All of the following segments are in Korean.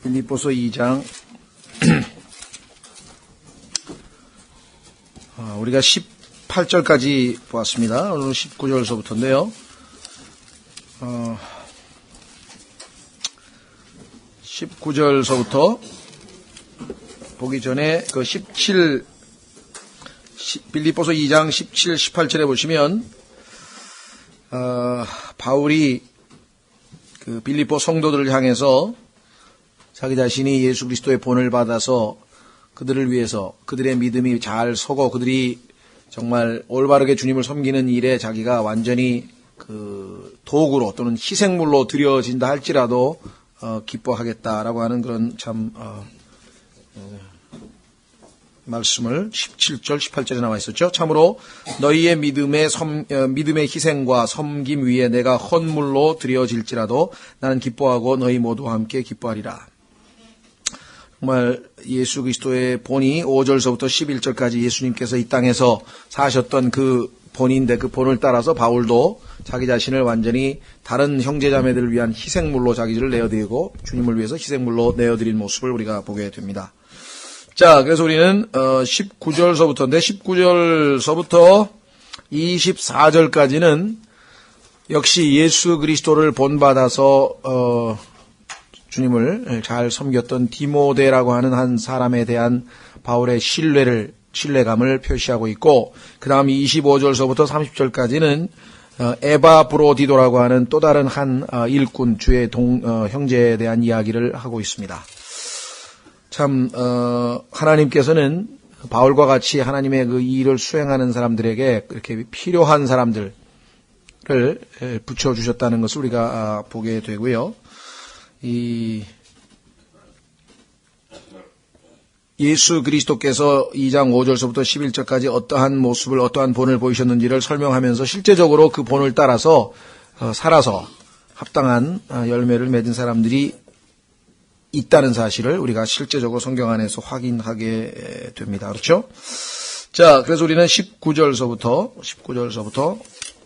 빌립보서 2장 우리가 18절까지 보았습니다. 오늘 19절서부터인데요. 19절서부터 보기 전에 그 빌립보서 2장 17, 18절에 보시면 바울이 그 빌립보 성도들을 향해서 자기 자신이 예수 그리스도의 본을 받아서 그들을 위해서 그들의 믿음이 잘 서고 그들이 정말 올바르게 주님을 섬기는 일에 자기가 완전히 그 도구로 또는 희생물로 드려진다 할지라도 기뻐하겠다라고 하는 그런 참 말씀을 17절, 18절에 나와 있었죠. 참으로 너희의 믿음의 희생과 섬김 위에 내가 헌물로 드려질지라도 나는 기뻐하고 너희 모두와 함께 기뻐하리라. 정말 예수 그리스도의 본이 5절서부터 11절까지 예수님께서 이 땅에서 사셨던 그 본인데 그 본을 따라서 바울도 자기 자신을 완전히 다른 형제자매들을 위한 희생물로 자기를 내어드리고 주님을 위해서 희생물로 내어드린 모습을 우리가 보게 됩니다. 자, 그래서 우리는 19절서부터인데 19절서부터 24절까지는 역시 예수 그리스도를 본받아서 주님을 잘 섬겼던 디모데라고 하는 한 사람에 대한 바울의 신뢰감을 표시하고 있고, 그 다음 25절서부터 30절까지는 에바브로디도라고 하는 또 다른 한 일꾼 주의 형제에 대한 이야기를 하고 있습니다. 참 하나님께서는 바울과 같이 하나님의 그 일을 수행하는 사람들에게 그렇게 필요한 사람들을 붙여주셨다는 것을 우리가 보게 되고요. 예수 그리스도께서 2장 5절서부터 11절까지 어떠한 모습을 어떠한 본을 보이셨는지를 설명하면서 실제적으로 그 본을 따라서 살아서 합당한 열매를 맺은 사람들이 있다는 사실을 우리가 실제적으로 성경 안에서 확인하게 됩니다. 그렇죠? 자, 그래서 우리는 19절서부터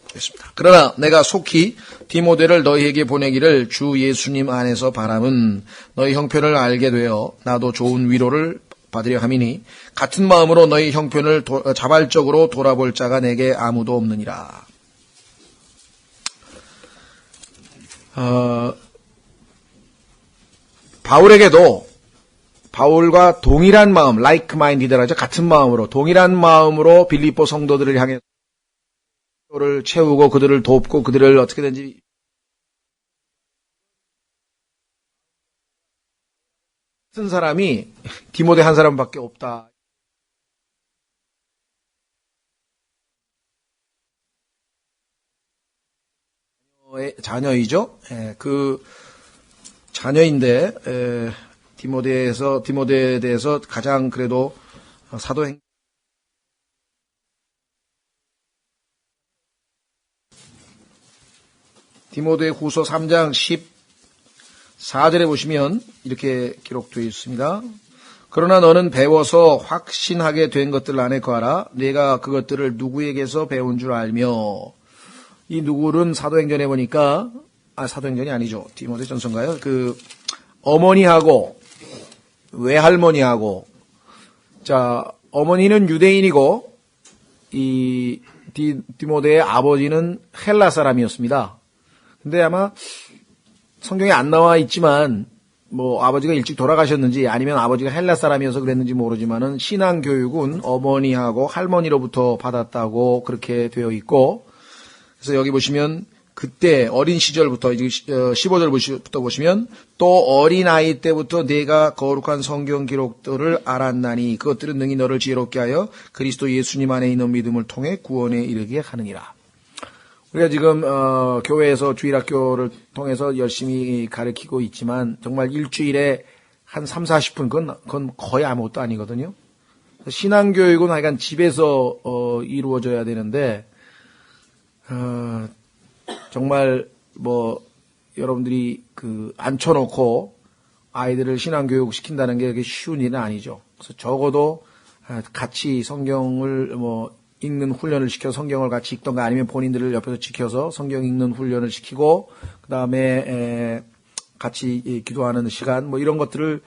보겠습니다. 그러나 내가 속히 디모데를 너희에게 보내기를 주 예수님 안에서 바람은 너희 형편을 알게 되어 나도 좋은 위로를 받으려 함이니 같은 마음으로 너희 형편을 자발적으로 돌아볼 자가 내게 아무도 없느니라. 바울에게도 바울과 동일한 마음, like-minded라고 하죠. 같은 마음으로, 동일한 마음으로 빌립보 성도들을 향해 를 채우고 그들을 돕고 그들을 어떻게든지 쓴 사람이 디모데 한 사람밖에 없다. 자녀이죠. 그 자녀인데 디모데에 대해서 가장 그래도 사도행 디모데 후서 3장 14절에 보시면 이렇게 기록되어 있습니다. 그러나 너는 배워서 확신하게 된 것들 안에 거하라. 내가 그것들을 누구에게서 배운 줄 알며. 이 누구는 사도행전에 보니까 사도행전이 아니죠. 디모데 전서인가요? 그 어머니하고 외할머니하고, 자, 어머니는 유대인이고 이 디모데의 아버지는 헬라 사람이었습니다. 근데 아마 성경에 안 나와 있지만 뭐 아버지가 일찍 돌아가셨는지 아니면 아버지가 헬라 사람이어서 그랬는지 모르지만은 신앙 교육은 어머니하고 할머니로부터 받았다고 그렇게 되어 있고, 그래서 여기 보시면 그때 어린 시절부터 15절부터 보시면 또 어린아이 때부터 내가 거룩한 성경 기록들을 알았나니 그것들은 능히 너를 지혜롭게 하여 그리스도 예수님 안에 있는 믿음을 통해 구원에 이르게 하느니라. 우리가 지금 교회에서 주일학교를 통해서 열심히 가르치고 있지만 정말 일주일에 한 3, 40분 그건 거의 아무것도 아니거든요. 신앙교육은 하여간 집에서 이루어져야 되는데 정말 뭐 여러분들이 그 앉혀놓고 아이들을 신앙교육 시킨다는 게 그게 쉬운 일은 아니죠. 그래서 적어도 같이 성경을 읽는 훈련을 시켜 성경을 같이 읽던가 아니면 본인들을 옆에서 지켜서 성경 읽는 훈련을 시키고, 그 다음에 같이 기도하는 시간 뭐 이런 것들을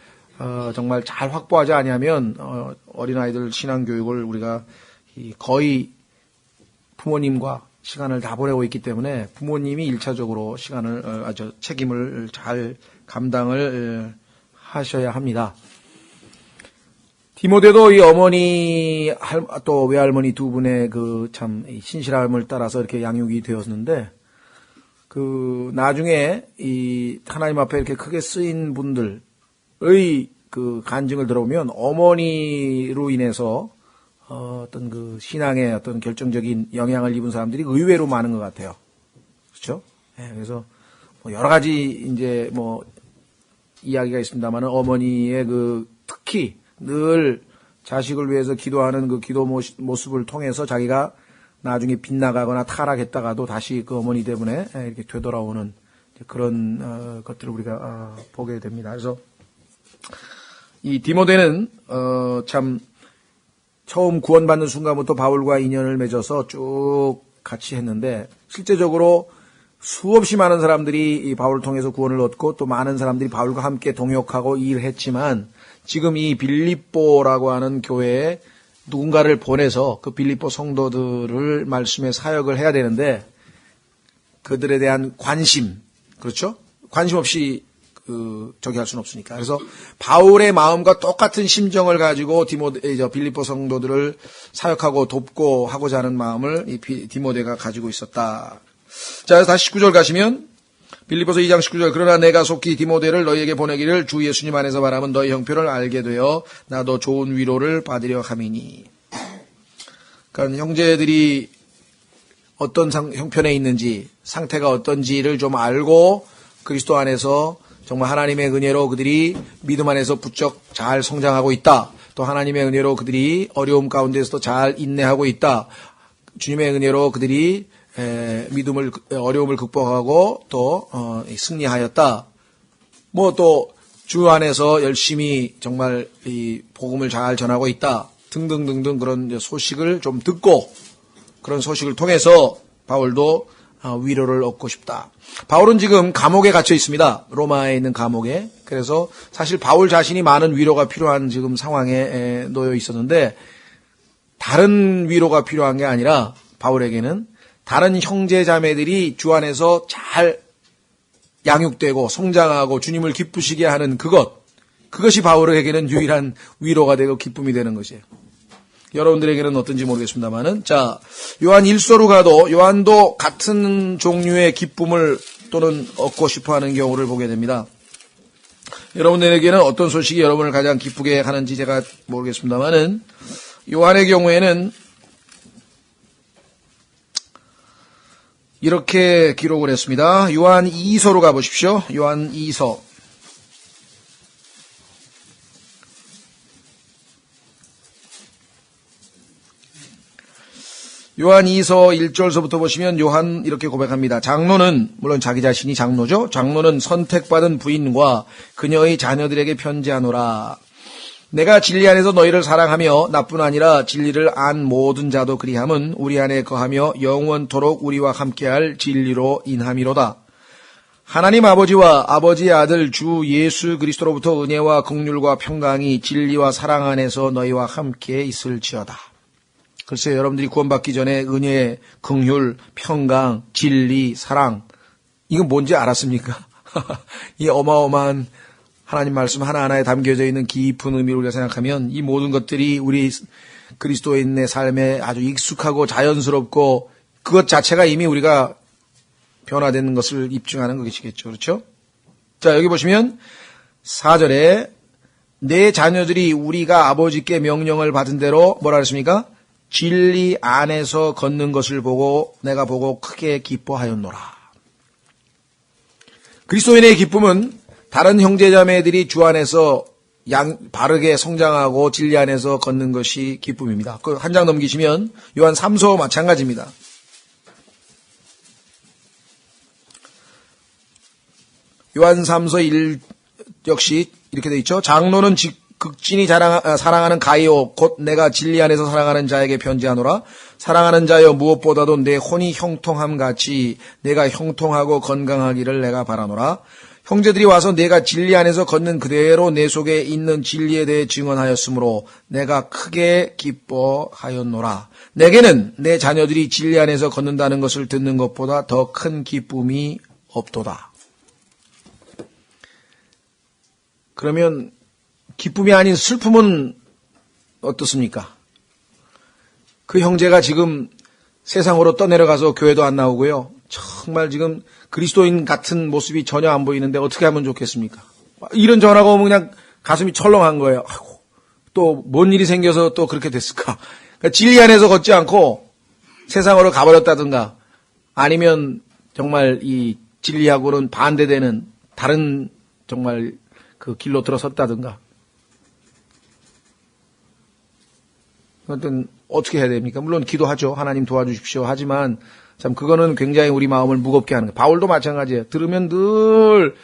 정말 잘 확보하지 아니하면 어린아이들 신앙교육을 우리가 거의 부모님과 시간을 다 보내고 있기 때문에 부모님이 1차적으로 책임을 잘 감당을 하셔야 합니다. 디모데도 이 어머니 또 외할머니 두 분의 그 참 신실함을 따라서 이렇게 양육이 되었는데 나중에 이 하나님 앞에 이렇게 크게 쓰인 분들의 그 간증을 들어보면 어머니로 인해서 어떤 그 신앙의 어떤 결정적인 영향을 입은 사람들이 의외로 많은 것 같아요. 그렇죠? 네, 그래서 뭐 여러 가지 이제 뭐 이야기가 있습니다만은 어머니의 그 특히 늘 자식을 위해서 기도하는 그 기도 모습을 통해서 자기가 나중에 빗나가거나 타락했다가도 다시 그 어머니 때문에 이렇게 되돌아오는 그런 것들을 우리가 보게 됩니다. 그래서 이 디모데는 참 처음 구원받는 순간부터 바울과 인연을 맺어서 쭉 같이 했는데 실제적으로 수없이 많은 사람들이 이 바울을 통해서 구원을 얻고 또 많은 사람들이 바울과 함께 동역하고 일했지만 지금 이 빌립보라고 하는 교회에 누군가를 보내서 그 빌립보 성도들을 말씀의 사역을 해야 되는데 그들에 대한 관심, 그렇죠? 관심 없이 저기 할 수는 없으니까. 그래서 바울의 마음과 똑같은 심정을 가지고 빌립보 성도들을 사역하고 돕고 하고자 하는 마음을 이 디모데가 가지고 있었다. 자, 다시 19절 가시면 빌립보서 2장 19절 그러나 내가 속히 디모데를 너희에게 보내기를 주 예수님 안에서 바라면 너희 형편을 알게 되어 나도 좋은 위로를 받으려 함이니. 그러니까 형제들이 어떤 형편에 있는지 상태가 어떤지를 좀 알고 그리스도 안에서 정말 하나님의 은혜로 그들이 믿음 안에서 부쩍 잘 성장하고 있다. 또 하나님의 은혜로 그들이 어려움 가운데서도 잘 인내하고 있다. 주님의 은혜로 그들이 어려움을 극복하고 또 승리하였다. 뭐 또 주 안에서 열심히 정말 이 복음을 잘 전하고 있다. 등등등등 그런 소식을 좀 듣고 그런 소식을 통해서 바울도 위로를 얻고 싶다. 바울은 지금 감옥에 갇혀 있습니다. 로마에 있는 감옥에. 그래서 사실 바울 자신이 많은 위로가 필요한 지금 상황에 놓여 있었는데 다른 위로가 필요한 게 아니라 바울에게는 다른 형제 자매들이 주 안에서 잘 양육되고 성장하고 주님을 기쁘시게 하는 그것이 바울에게는 유일한 위로가 되고 기쁨이 되는 것이에요. 여러분들에게는 어떤지 모르겠습니다만은 자, 요한 1서로 가도 요한도 같은 종류의 기쁨을 또는 얻고 싶어하는 경우를 보게 됩니다. 여러분들에게는 어떤 소식이 여러분을 가장 기쁘게 하는지 제가 모르겠습니다만은 요한의 경우에는 이렇게 기록을 했습니다. 요한 2서로 가보십시오. 요한 2서. 요한 2서 1절서부터 보시면 요한 이렇게 고백합니다. 장로는 물론 자기 자신이 장로죠. 장로는 선택받은 부인과 그녀의 자녀들에게 편지하노라. 내가 진리 안에서 너희를 사랑하며 나뿐 아니라 진리를 안 모든 자도 그리함은 우리 안에 거하며 영원토록 우리와 함께할 진리로 인함이로다. 하나님 아버지와 아버지의 아들 주 예수 그리스도로부터 은혜와 긍휼과 평강이 진리와 사랑 안에서 너희와 함께 있을지어다. 글쎄요, 여러분들이 구원받기 전에 은혜, 긍휼, 평강, 진리, 사랑 이건 뭔지 알았습니까? 이 어마어마한 하나님 말씀 하나하나에 담겨져 있는 깊은 의미를 우리가 생각하면 이 모든 것들이 우리 그리스도인의 삶에 아주 익숙하고 자연스럽고 그것 자체가 이미 우리가 변화되는 것을 입증하는 것이겠죠. 그렇죠? 자, 여기 보시면 4절에 내 자녀들이 우리가 아버지께 명령을 받은 대로 뭐라 그랬습니까? 진리 안에서 걷는 것을 보고 내가 보고 크게 기뻐하였노라. 그리스도인의 기쁨은 다른 형제자매들이 주 안에서 바르게 성장하고 진리 안에서 걷는 것이 기쁨입니다. 그 한 장 넘기시면 요한 3서 마찬가지입니다. 요한 3서 1 역시 이렇게 되어 있죠. 장로는 극진히 사랑하는 가이오 곧 내가 진리 안에서 사랑하는 자에게 편지하노라. 사랑하는 자여 무엇보다도 내 혼이 형통함 같이 내가 형통하고 건강하기를 내가 바라노라. 형제들이 와서 내가 진리 안에서 걷는 그대로 내 속에 있는 진리에 대해 증언하였으므로 내가 크게 기뻐하였노라. 내게는 내 자녀들이 진리 안에서 걷는다는 것을 듣는 것보다 더 큰 기쁨이 없도다. 그러면 기쁨이 아닌 슬픔은 어떻습니까? 그 형제가 지금 세상으로 떠내려가서 교회도 안 나오고요. 정말 지금 그리스도인 같은 모습이 전혀 안 보이는데 어떻게 하면 좋겠습니까? 이런 전화가 오면 그냥 가슴이 철렁한 거예요. 아이고, 또 뭔 일이 생겨서 또 그렇게 됐을까? 그러니까 진리 안에서 걷지 않고 세상으로 가버렸다든가 아니면 정말 이 진리하고는 반대되는 다른 정말 그 길로 들어섰다든가. 그건 어떻게 해야 됩니까? 물론 기도하죠. 하나님 도와주십시오. 하지만 참 그거는 굉장히 우리 마음을 무겁게 하는 거예요. 바울도 마찬가지예요. 들으면 늘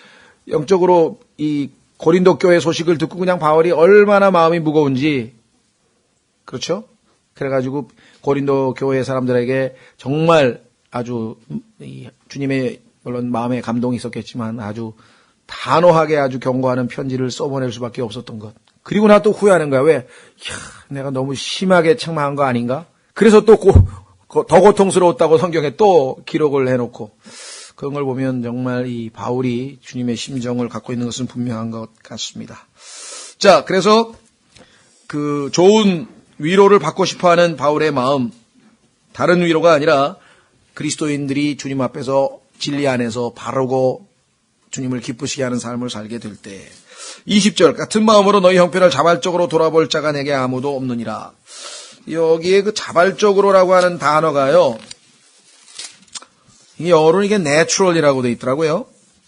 영적으로 이 고린도 교회 소식을 듣고 그냥 바울이 얼마나 마음이 무거운지, 그렇죠? 그래가지고 고린도 교회 사람들에게 정말 아주 주님의 물론 마음에 감동이 있었겠지만 아주 단호하게 아주 경고하는 편지를 써보낼 수밖에 없었던 것. 그리고 나 또 후회하는 거야. 왜? 내가 너무 심하게 책망한 거 아닌가? 그래서 또 더 고통스러웠다고 성경에 또 기록을 해놓고 그런 걸 보면 정말 이 바울이 주님의 심정을 갖고 있는 것은 분명한 것 같습니다. 자, 그래서 그 좋은 위로를 받고 싶어하는 바울의 마음, 다른 위로가 아니라 그리스도인들이 주님 앞에서 진리 안에서 바르고 주님을 기쁘시게 하는 삶을 살게 될 때 20절 같은 마음으로 너희 형편을 자발적으로 돌아볼 자가 내게 아무도 없느니라. 여기에 그 자발적으로라고 하는 단어가요. 이 영어로는 이게 natural이라고 되어 있더라고요.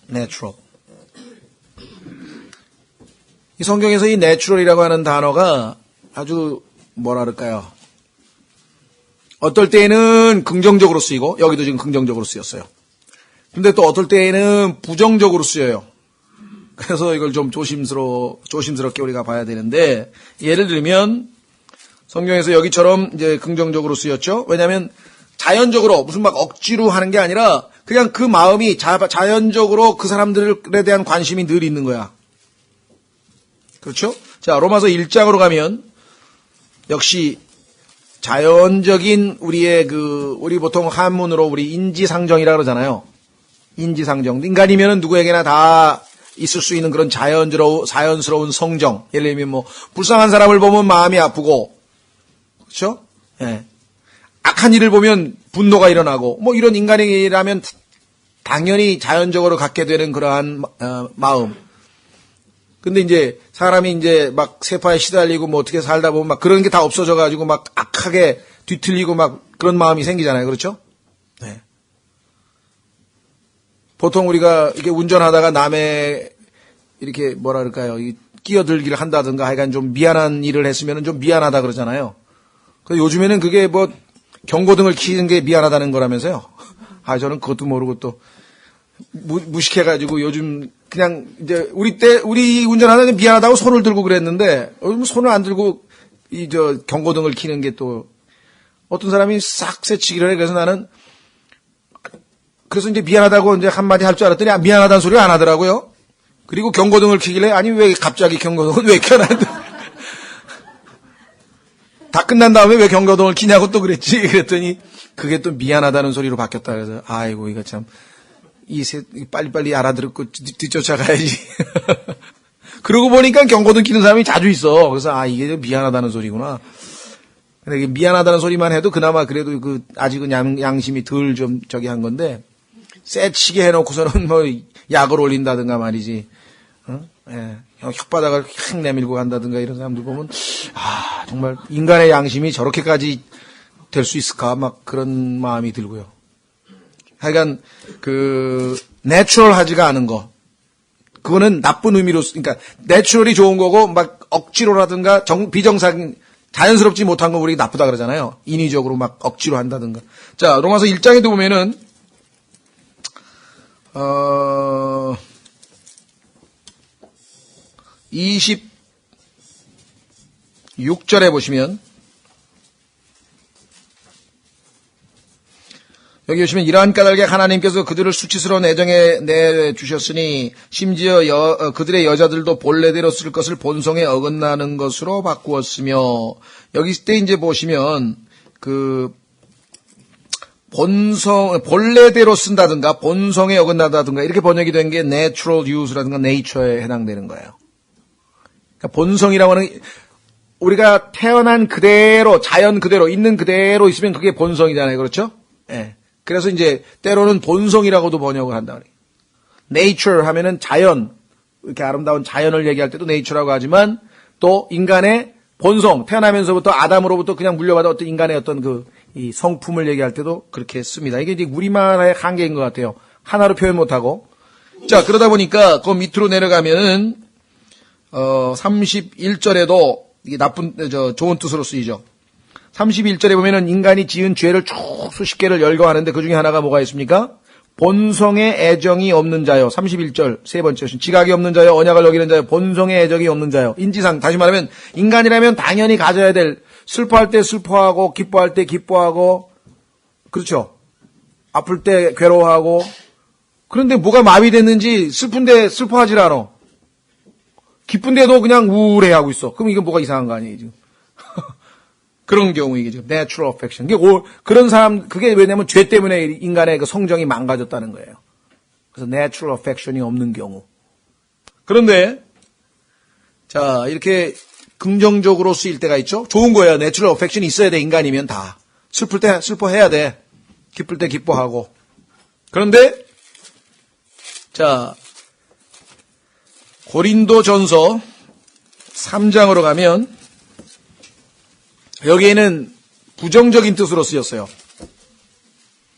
natural. 이 성경에서 이 natural이라고 하는 단어가 아주 뭐라 그럴까요? 어떨 때에는 긍정적으로 쓰이고 여기도 지금 긍정적으로 쓰였어요. 근데 또 어떨 때에는 부정적으로 쓰여요. 그래서 이걸 좀 조심스럽게 우리가 봐야 되는데, 예를 들면, 성경에서 여기처럼 이제 긍정적으로 쓰였죠? 왜냐면, 자연적으로, 무슨 막 억지로 하는 게 아니라, 그냥 그 마음이 자연적으로 그 사람들에 대한 관심이 늘 있는 거야. 그렇죠? 자, 로마서 1장으로 가면, 역시, 자연적인 우리 보통 한문으로 우리 인지상정이라 그러잖아요. 인지상정. 인간이면은 누구에게나 다 있을 수 있는 그런 자연스러운 성정. 예를 들면 뭐 불쌍한 사람을 보면 마음이 아프고, 그렇죠? 예. 악한 일을 보면 분노가 일어나고, 뭐 이런 인간이라면 당연히 자연적으로 갖게 되는 그러한 마음. 근데 이제 사람이 이제 막 세파에 시달리고 뭐 어떻게 살다 보면 막 그런 게 다 없어져가지고 막 악하게 뒤틀리고 막 그런 마음이 생기잖아요, 그렇죠? 네. 보통 우리가 이렇게 운전하다가 남의 이렇게 뭐라 그럴까요? 끼어들기를 한다든가 하여간 좀 미안한 일을 했으면 좀 미안하다 그러잖아요. 그래서 요즘에는 그게 뭐 경고등을 켜는 게 미안하다는 거라면서요. 아, 저는 그것도 모르고 또 무식해가지고 요즘 그냥 이제 우리 운전하다가 미안하다고 손을 들고 그랬는데 요즘 손을 안 들고 경고등을 켜는 게 또 어떤 사람이 싹 새치기를 해. 그래서 이제 미안하다고 이제 한마디 할 줄 알았더니 미안하다는 소리 안 하더라고요. 그리고 경고등을 켜길래 아니 왜 갑자기 경고등을 왜 켜놨는데 다 끝난 다음에 왜 경고등을 켜냐고 또 그랬지. 그랬더니 그게 또 미안하다는 소리로 바뀌었다. 그래서 아이고 이거 참 빨리빨리 알아들었고 뒤쫓아가야지. 그러고 보니까 경고등 켜는 사람이 자주 있어. 그래서 이게 미안하다는 소리구나. 근데 이게 미안하다는 소리만 해도 그나마 그래도 아직은 양심이 덜 좀 한 건데 세치게 해놓고서는 뭐 약을 올린다든가 말이지. 예. 혓바닥을 확 내밀고 간다든가 이런 사람들 보면 정말 인간의 양심이 저렇게까지 될 수 있을까 막 그런 마음이 들고요. 하여간 내추럴하지가 않은 거 그거는 나쁜 의미로 그러니까 내추럴이 좋은 거고 막 억지로라든가 비정상 자연스럽지 못한 거 우리 나쁘다 그러잖아요. 인위적으로 막 억지로 한다든가. 자, 로마서 1장에도 보면은 26절에 보시면 여기 보시면 이러한 까닭에 하나님께서 그들을 수치스러운 애정에 내주셨으니 심지어 그들의 여자들도 본래대로 쓸 것을 본성에 어긋나는 것으로 바꾸었으며 여기 때 이제 보시면 그 본래대로 쓴다든가 본성에 어긋나다든가 이렇게 번역이 된 게 natural use라든가 nature에 해당되는 거예요. 그러니까 본성이라고 하는 우리가 태어난 그대로 자연 그대로 있는 그대로 있으면 그게 본성이잖아요. 그렇죠? 예. 그래서 이제 때로는 본성이라고도 번역을 한다 그래요. nature 하면은 자연, 이렇게 아름다운 자연을 얘기할 때도 nature라고 하지만 또 인간의 본성, 태어나면서부터 아담으로부터 그냥 물려받은 어떤 인간의 어떤 이 성품을 얘기할 때도 그렇게 씁니다. 이게 이제 우리말의 한계인 것 같아요. 하나로 표현 못하고. 자, 그러다 보니까 그 밑으로 내려가면은 31절에도 이게 좋은 뜻으로 쓰이죠. 31절에 보면은 인간이 지은 죄를 쭉 수십 개를 열거하는데 그 중에 하나가 뭐가 있습니까? 본성의 애정이 없는 자요. 31절 세 번째. 지각이 없는 자요. 언약을 어기는 자요. 본성의 애정이 없는 자요. 인지상 다시 말하면 인간이라면 당연히 가져야 될 슬퍼할 때 슬퍼하고 기뻐할 때 기뻐하고 그렇죠. 아플 때 괴로워하고 그런데 뭐가 마비됐는지 슬픈데 슬퍼하질 않아. 기쁜데도 그냥 우울해하고 있어. 그럼 이건 뭐가 이상한 거 아니에요 지금. 그런 경우 이게 지금 natural affection. 그런 사람 그게 왜냐면 죄 때문에 인간의 그 성정이 망가졌다는 거예요. 그래서 natural affection이 없는 경우. 그런데 자 이렇게 긍정적으로 쓰일 때가 있죠. 좋은 거예요. natural affection이 있어야 돼. 인간이면 다. 슬플 때 슬퍼해야 돼. 기쁠 때 기뻐하고. 그런데 자 고린도전서 3장으로 가면 여기에는 부정적인 뜻으로 쓰였어요.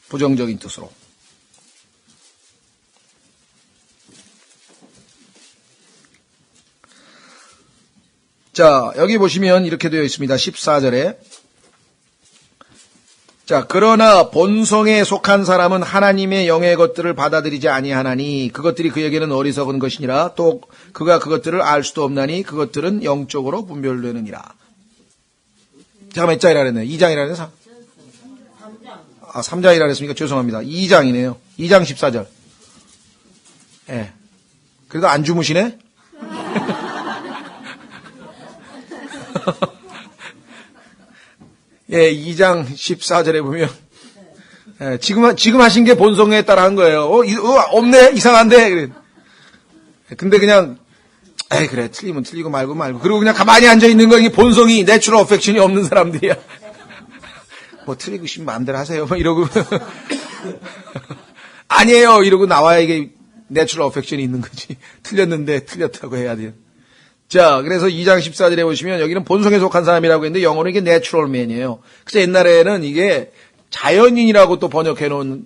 부정적인 뜻으로. 자, 여기 보시면 이렇게 되어 있습니다. 14절에. 자, 그러나 본성에 속한 사람은 하나님의 영의 것들을 받아들이지 아니하나니 그것들이 그에게는 어리석은 것이니라 또 그가 그것들을 알 수도 없나니 그것들은 영적으로 분별되느니라. 잠깐만, 몇 장이라 그랬나요? 2장이라 그랬나? 3장이라 그랬으니까 죄송합니다. 2장이네요. 2장 14절. 예. 그래도 안 주무시네? 예, 2장 14절에 보면, 예, 지금 하신 게 본성에 따라 한 거예요. 없네? 이상한데? 그래. 근데 그냥, 에이, 그래. 틀리면 틀리고 말고. 그리고 그냥 가만히 앉아있는 거, 이게 본성이, 내추럴 어펙션이 없는 사람들이야. 뭐, 틀리고 싶으면 마음대로 하세요. 뭐, 이러고. 아니에요. 이러고 나와야 이게 내추럴 어펙션이 있는 거지. 틀렸는데, 틀렸다고 해야 돼요. 자, 그래서 2장 14절에 보시면, 여기는 본성에 속한 사람이라고 했는데, 영어로 이게 내추럴 맨이에요. 그래서 옛날에는 이게 자연인이라고 또 번역해 놓은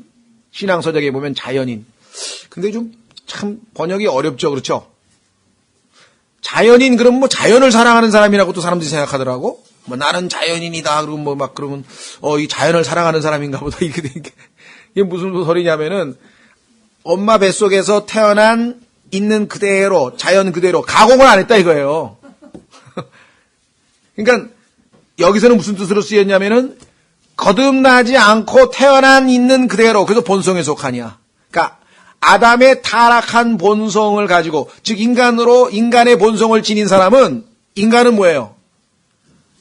신앙서적에 보면 자연인. 근데 좀, 참, 번역이 어렵죠. 그렇죠? 자연인, 그러면 뭐 자연을 사랑하는 사람이라고 또 사람들이 생각하더라고. 뭐 나는 자연인이다. 그러면 뭐 막 그러면, 이 자연을 사랑하는 사람인가 보다. 이게 무슨 소리냐면은, 엄마 뱃속에서 태어난 있는 그대로, 자연 그대로, 가공을 안 했다 이거예요. 그러니까, 여기서는 무슨 뜻으로 쓰였냐면은, 거듭나지 않고 태어난 있는 그대로, 그래서 본성에 속하냐. 그러니까, 아담의 타락한 본성을 가지고 즉 인간의 본성을 지닌 사람은 인간은 뭐예요?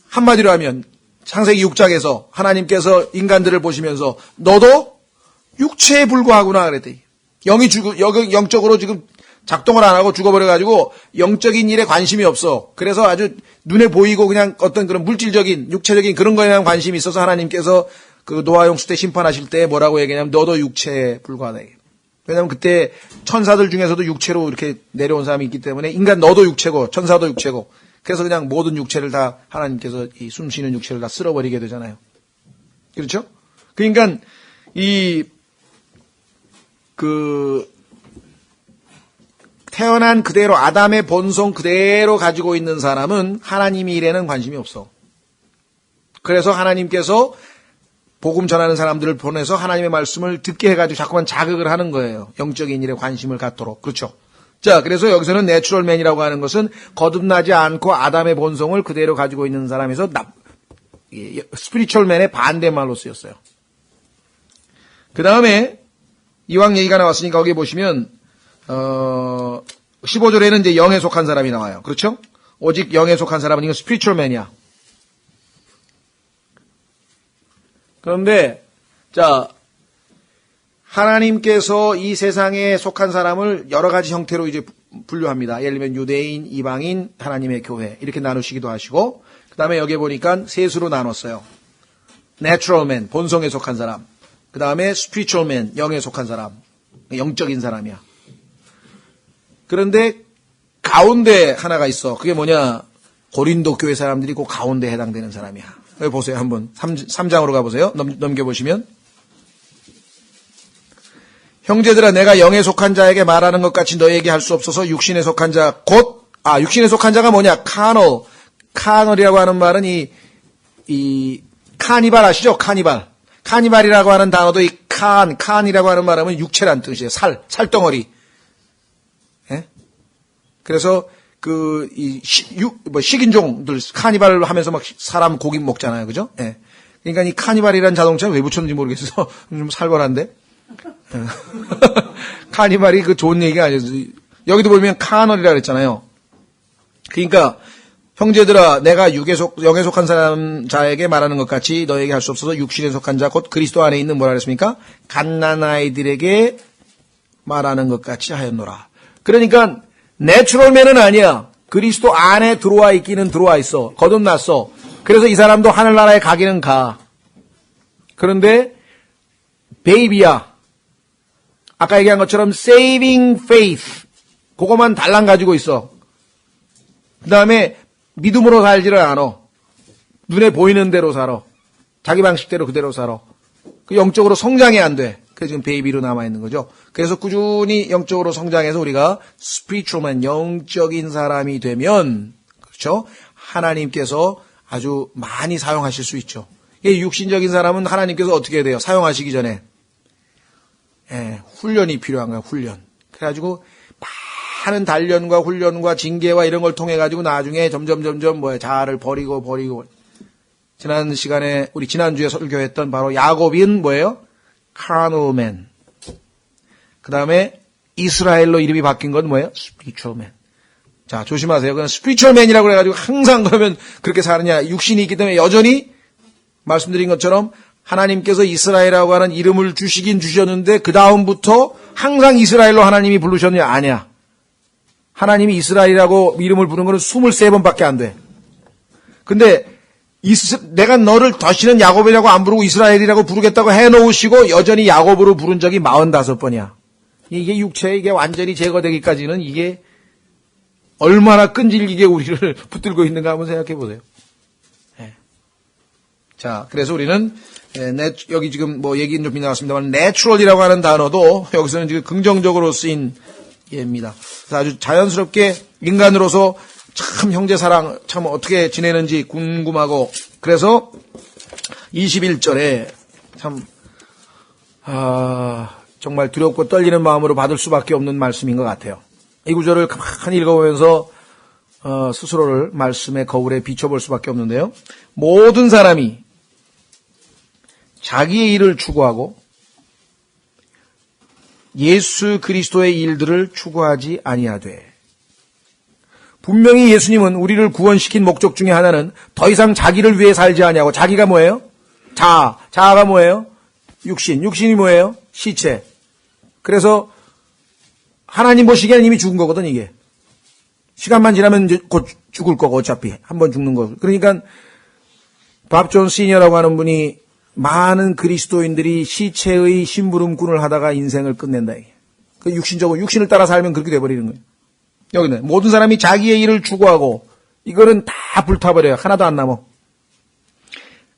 한마디로 하면 창세기 6장에서 하나님께서 인간들을 보시면서 너도 육체에 불과하구나 그랬더니 영적으로 지금 작동을 안 하고 죽어버려가지고 영적인 일에 관심이 없어. 그래서 아주 눈에 보이고 그냥 어떤 그런 물질적인 육체적인 그런 거에만 관심이 있어서 하나님께서 그 노아 홍수 때 심판하실 때 뭐라고 얘기하냐면 너도 육체에 불과하다. 왜냐하면 그때 천사들 중에서도 육체로 이렇게 내려온 사람이 있기 때문에 인간 너도 육체고 천사도 육체고 그래서 그냥 모든 육체를 다 하나님께서 이 숨쉬는 육체를 다 쓸어버리게 되잖아요. 그렇죠? 그러니까 태어난 그대로 아담의 본성 그대로 가지고 있는 사람은 하나님의 일에는 관심이 없어. 그래서 하나님께서 복음 전하는 사람들을 보내서 하나님의 말씀을 듣게 해가지고 자꾸만 자극을 하는 거예요. 영적인 일에 관심을 갖도록. 그렇죠? 자, 그래서 여기서는 내추럴맨이라고 하는 것은 거듭나지 않고 아담의 본성을 그대로 가지고 있는 사람에서 스피리추얼맨의 반대말로 쓰였어요. 그 다음에 이왕 얘기가 나왔으니까 거기 보시면 15절에는 이제 영에 속한 사람이 나와요. 그렇죠? 오직 영에 속한 사람은 이건 spiritual man이야. 그런데 자, 하나님께서 이 세상에 속한 사람을 여러 가지 형태로 이제 분류합니다. 예를 들면 유대인, 이방인, 하나님의 교회 이렇게 나누시기도 하시고, 그 다음에 여기 보니까 셋으로 나눴어요. natural man, 본성에 속한 사람. 그 다음에 spiritual man, 영에 속한 사람. 영적인 사람이야. 그런데 가운데 하나가 있어. 그게 뭐냐? 고린도 교회 사람들이 그 가운데에 해당되는 사람이야. 여기 보세요. 한번 3장으로 가보세요. 넘겨보시면. 형제들아, 내가 영에 속한 자에게 말하는 것 같이 너에게 할 수 없어서 육신에 속한 자 육신에 속한 자가 뭐냐? 카널이라고 하는 말은 이 카니발 아시죠? 카니발이라고 하는 단어도 이 칸이라고 하는 말하면 육체란 뜻이에요. 살덩어리. 예? 그래서 식인종들 카니발을 하면서 막 사람 고기 먹잖아요. 그죠? 예. 그러니까 이 카니발이라는 자동차는 왜 붙였는지 모르겠어서 좀 살벌한데. 카니발이 그 좋은 얘기가 아니죠. 여기도 보면 카널이라 그랬잖아요. 그러니까 형제들아, 내가 영에 속한 사람 자에게 말하는 것 같이 너에게 할 수 없어서 육신에 속한 자 곧 그리스도 안에 있는 뭐라 그랬습니까? 갓난아이들에게 말하는 것 같이 하였노라. 그러니까 내추럴맨은 아니야. 그리스도 안에 들어와 있기는 들어와 있어. 거듭났어. 그래서 이 사람도 하늘나라에 가기는 가. 그런데 베이비야. 아까 얘기한 것처럼 saving faith. 그것만 달랑 가지고 있어. 그 다음에 믿음으로 살지를 않아. 눈에 보이는 대로 살아. 자기 방식대로 그대로 살아. 그 영적으로 성장이 안 돼. 그래서 지금 베이비로 남아있는 거죠. 그래서 꾸준히 영적으로 성장해서 우리가 spiritualman, 영적인 사람이 되면, 그렇죠? 하나님께서 아주 많이 사용하실 수 있죠. 이 육신적인 사람은 하나님께서 어떻게 해야 돼요? 사용하시기 전에. 훈련이 필요한 거야, 훈련. 그래가지고, 많은 단련과 훈련과 징계와 이런 걸 통해 가지고 나중에 점점 자아를 버리고 지난 시간에 우리 지난주에 설교했던 바로 야곱인 뭐예요? carnal man. 그다음에 이스라엘로 이름이 바뀐 건 뭐예요? spiritual man. 자, 조심하세요. 그냥 spiritual man이라고 그래 가지고 항상 그러면 그렇게 사느냐? 육신이 있기 때문에 여전히 말씀드린 것처럼 하나님께서 이스라엘이라고 하는 이름을 주시긴 주셨는데 그다음부터 항상 이스라엘로 하나님이 부르셨느냐? 아니야. 하나님이 이스라엘이라고 이름을 부른 거는 23번밖에 안 돼. 근데 내가 너를 다시는 야곱이라고 안 부르고 이스라엘이라고 부르겠다고 해놓으시고 여전히 야곱으로 부른 적이 45번이야. 이게 육체, 이게 완전히 제거되기까지는 이게 얼마나 끈질기게 우리를 붙들고 있는가 한번 생각해 보세요. 네. 자, 그래서 우리는 여기 지금 뭐 얘기는 좀 나왔습니다만 내추럴이라고 하는 단어도 여기서는 지금 긍정적으로 쓰인 예입니다. 아주 자연스럽게 인간으로서 참 형제사랑 참 어떻게 지내는지 궁금하고 그래서 21절에 참 정말 두렵고 떨리는 마음으로 받을 수밖에 없는 말씀인 것 같아요. 이 구절을 가만히 읽어보면서 스스로를 말씀의 거울에 비춰볼 수밖에 없는데요. 모든 사람이 자기의 일을 추구하고 예수 그리스도의 일들을 추구하지 아니하되 분명히 예수님은 우리를 구원시킨 목적 중에 하나는 더 이상 자기를 위해 살지 아니하고 자기가 뭐예요? 자아가 뭐예요? 육신이 뭐예요? 시체. 그래서 하나님 보시기에는 이미 죽은 거거든 이게. 시간만 지나면 이제 곧 죽을 거고 어차피 한번 죽는 거. 그러니까 밥 존 시니어라고 하는 분이 많은 그리스도인들이 시체의 심부름꾼을 하다가 인생을 끝낸다. 그 육신을 따라 살면 그렇게 돼버리는 거예요. 여기는 모든 사람이 자기의 일을 추구하고 이거는 다 불타버려요. 하나도 안 남아.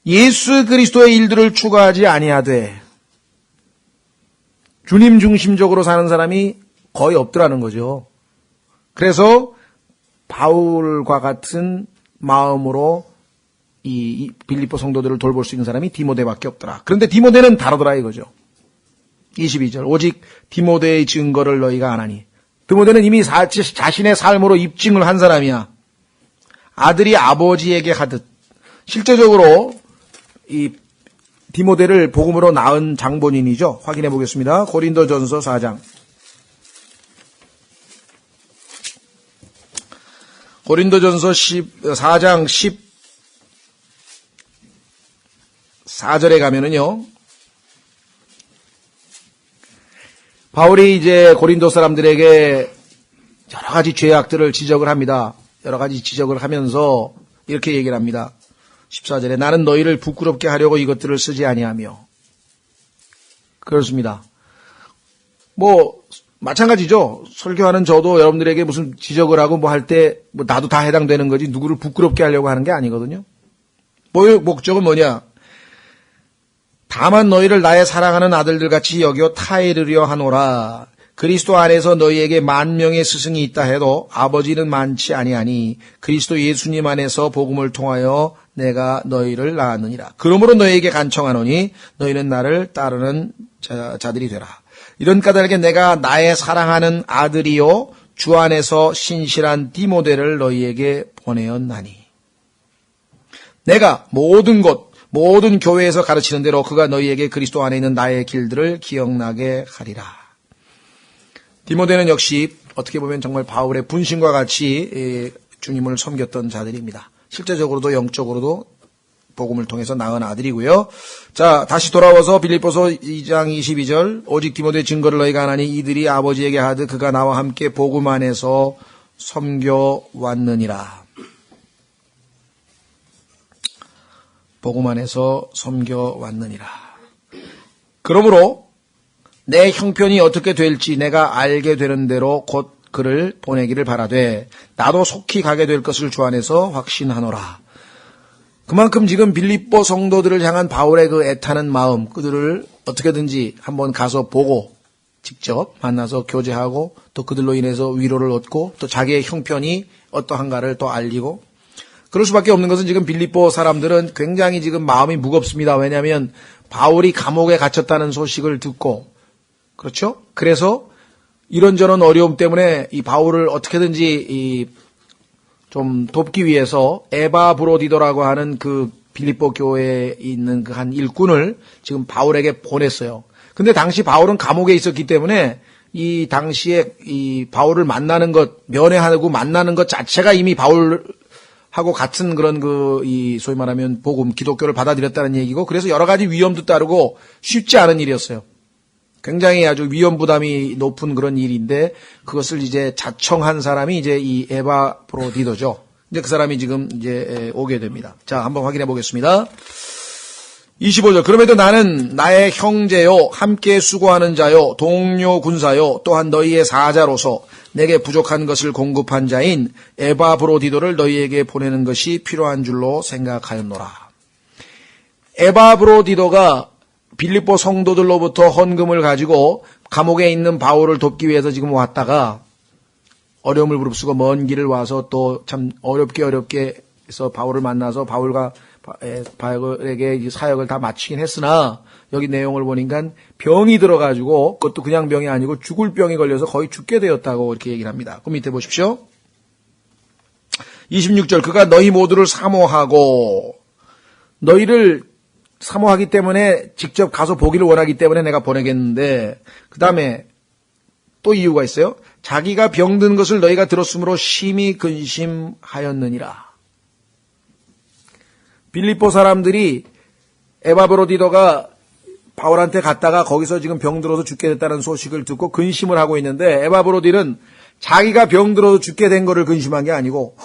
예수 그리스도의 일들을 추구하지 아니하되 주님 중심적으로 사는 사람이 거의 없더라는 거죠. 그래서 바울과 같은 마음으로 이 빌립보 성도들을 돌볼 수 있는 사람이 디모데밖에 없더라. 그런데 디모데는 다르더라 이거죠. 22절 오직 디모데의 증거를 너희가 아나니. 디모데는 이미 자신의 삶으로 입증을 한 사람이야. 아들이 아버지에게 하듯 실제적으로 이 디모데를 복음으로 낳은 장본인이죠. 확인해 보겠습니다. 고린도전서 4장. 고린도전서 4장 14절에 가면은요. 바울이 이제 고린도 사람들에게 여러 가지 죄악들을 지적을 합니다. 여러 가지 지적을 하면서 이렇게 얘기를 합니다. 14절에 나는 너희를 부끄럽게 하려고 이것들을 쓰지 아니하며. 그렇습니다. 마찬가지죠. 설교하는 저도 여러분들에게 무슨 지적을 하고 할 때 나도 다 해당되는 거지 누구를 부끄럽게 하려고 하는 게 아니거든요. 목적은 뭐냐? 다만 너희를 나의 사랑하는 아들들 같이 여겨 타이르려 하노라. 그리스도 안에서 너희에게 10,000명의 스승이 있다 해도 아버지는 많지 아니하니 그리스도 예수님 안에서 복음을 통하여 내가 너희를 낳았느니라. 그러므로 너희에게 간청하노니 너희는 나를 따르는 자들이 되라. 이런 까닭에 내가 나의 사랑하는 아들이요 주 안에서 신실한 디모데를 너희에게 보내었나니. 내가 모든 교회에서 가르치는 대로 그가 너희에게 그리스도 안에 있는 나의 길들을 기억나게 하리라. 디모데는 역시 어떻게 보면 정말 바울의 분신과 같이 주님을 섬겼던 자들입니다. 실제적으로도 영적으로도 복음을 통해서 낳은 아들이고요. 자, 다시 돌아와서 빌립보서 2장 22절 오직 디모데 증거를 너희가 하나니 이들이 아버지에게 하듯 그가 나와 함께 복음 안에서 섬겨왔느니라. 복음 안에서 섬겨왔느니라. 그러므로 내 형편이 어떻게 될지 내가 알게 되는 대로 곧 그를 보내기를 바라되 나도 속히 가게 될 것을 주 안에서 확신하노라. 그만큼 지금 빌립보 성도들을 향한 바울의 그 애타는 마음, 그들을 어떻게든지 한번 가서 보고 직접 만나서 교제하고 또 그들로 인해서 위로를 얻고 또 자기의 형편이 어떠한가를 또 알리고 그럴 수밖에 없는 것은 지금 빌립보 사람들은 굉장히 지금 마음이 무겁습니다. 왜냐하면 바울이 감옥에 갇혔다는 소식을 듣고 그렇죠? 그래서 이런저런 어려움 때문에 이 바울을 어떻게든지 좀 돕기 위해서 에바브로디도라고 하는 그 빌립보 교회에 있는 그 한 일꾼을 지금 바울에게 보냈어요. 근데 당시 바울은 감옥에 있었기 때문에 이 당시에 이 바울을 만나는 것, 면회하고 만나는 것 자체가 이미 바울하고 같은 그런 소위 말하면 복음, 기독교를 받아들였다는 얘기고 그래서 여러 가지 위험도 따르고 쉽지 않은 일이었어요. 굉장히 아주 위험 부담이 높은 그런 일인데 그것을 이제 자청한 사람이 이제 이 에바브로디도죠. 이제 그 사람이 지금 이제 오게 됩니다. 자, 한번 확인해 보겠습니다. 25절. 그럼에도 나는 나의 형제요, 함께 수고하는 자요, 동료 군사요, 또한 너희의 사자로서 내게 부족한 것을 공급한 자인 에바브로디도를 너희에게 보내는 것이 필요한 줄로 생각하였노라. 에바브로디도가 빌립보 성도들로부터 헌금을 가지고 감옥에 있는 바울을 돕기 위해서 지금 왔다가 어려움을 무릅쓰고 먼 길을 와서 또 참 어렵게 해서 바울을 만나서 바울에게 사역을 다 마치긴 했으나 여기 내용을 보니까 병이 들어가지고 그것도 그냥 병이 아니고 죽을 병이 걸려서 거의 죽게 되었다고 이렇게 얘기를 합니다. 그 밑에 보십시오. 26절 그가 너희 모두를 사모하고 너희를 사모하기 때문에 직접 가서 보기를 원하기 때문에 내가 보내겠는데 그 다음에 또 이유가 있어요. 자기가 병든 것을 너희가 들었으므로 심히 근심하였느니라. 빌립보 사람들이 에바브로디도가 바울한테 갔다가 거기서 지금 병들어서 죽게 됐다는 소식을 듣고 근심을 하고 있는데 에바브로디는 자기가 병들어서 죽게 된 거를 근심한 게 아니고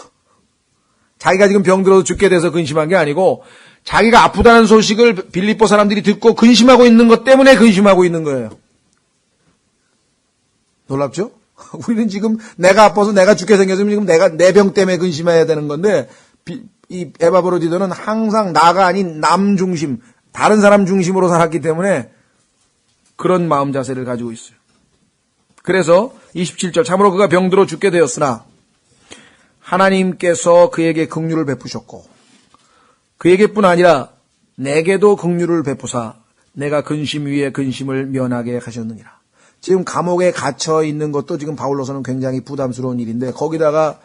자기가 지금 병들어서 죽게 돼서 근심한 게 아니고 자기가 아프다는 소식을 빌립보 사람들이 듣고 근심하고 있는 것 때문에 근심하고 있는 거예요. 놀랍죠? 우리는 지금 내가 아파서 내가 죽게 생겼으면 지금 내가 내 병 때문에 근심해야 되는 건데 이 에바브로디도는 항상 나가 아닌 남 중심, 다른 사람 중심으로 살았기 때문에 그런 마음 자세를 가지고 있어요. 그래서 27절 참으로 그가 병들어 죽게 되었으나 하나님께서 그에게 긍휼을 베푸셨고 그에게뿐 아니라 내게도 긍휼을 베푸사 내가 근심 위에 근심을 면하게 하셨느니라. 지금 감옥에 갇혀 있는 것도 지금 바울로서는 굉장히 부담스러운 일인데 거기다가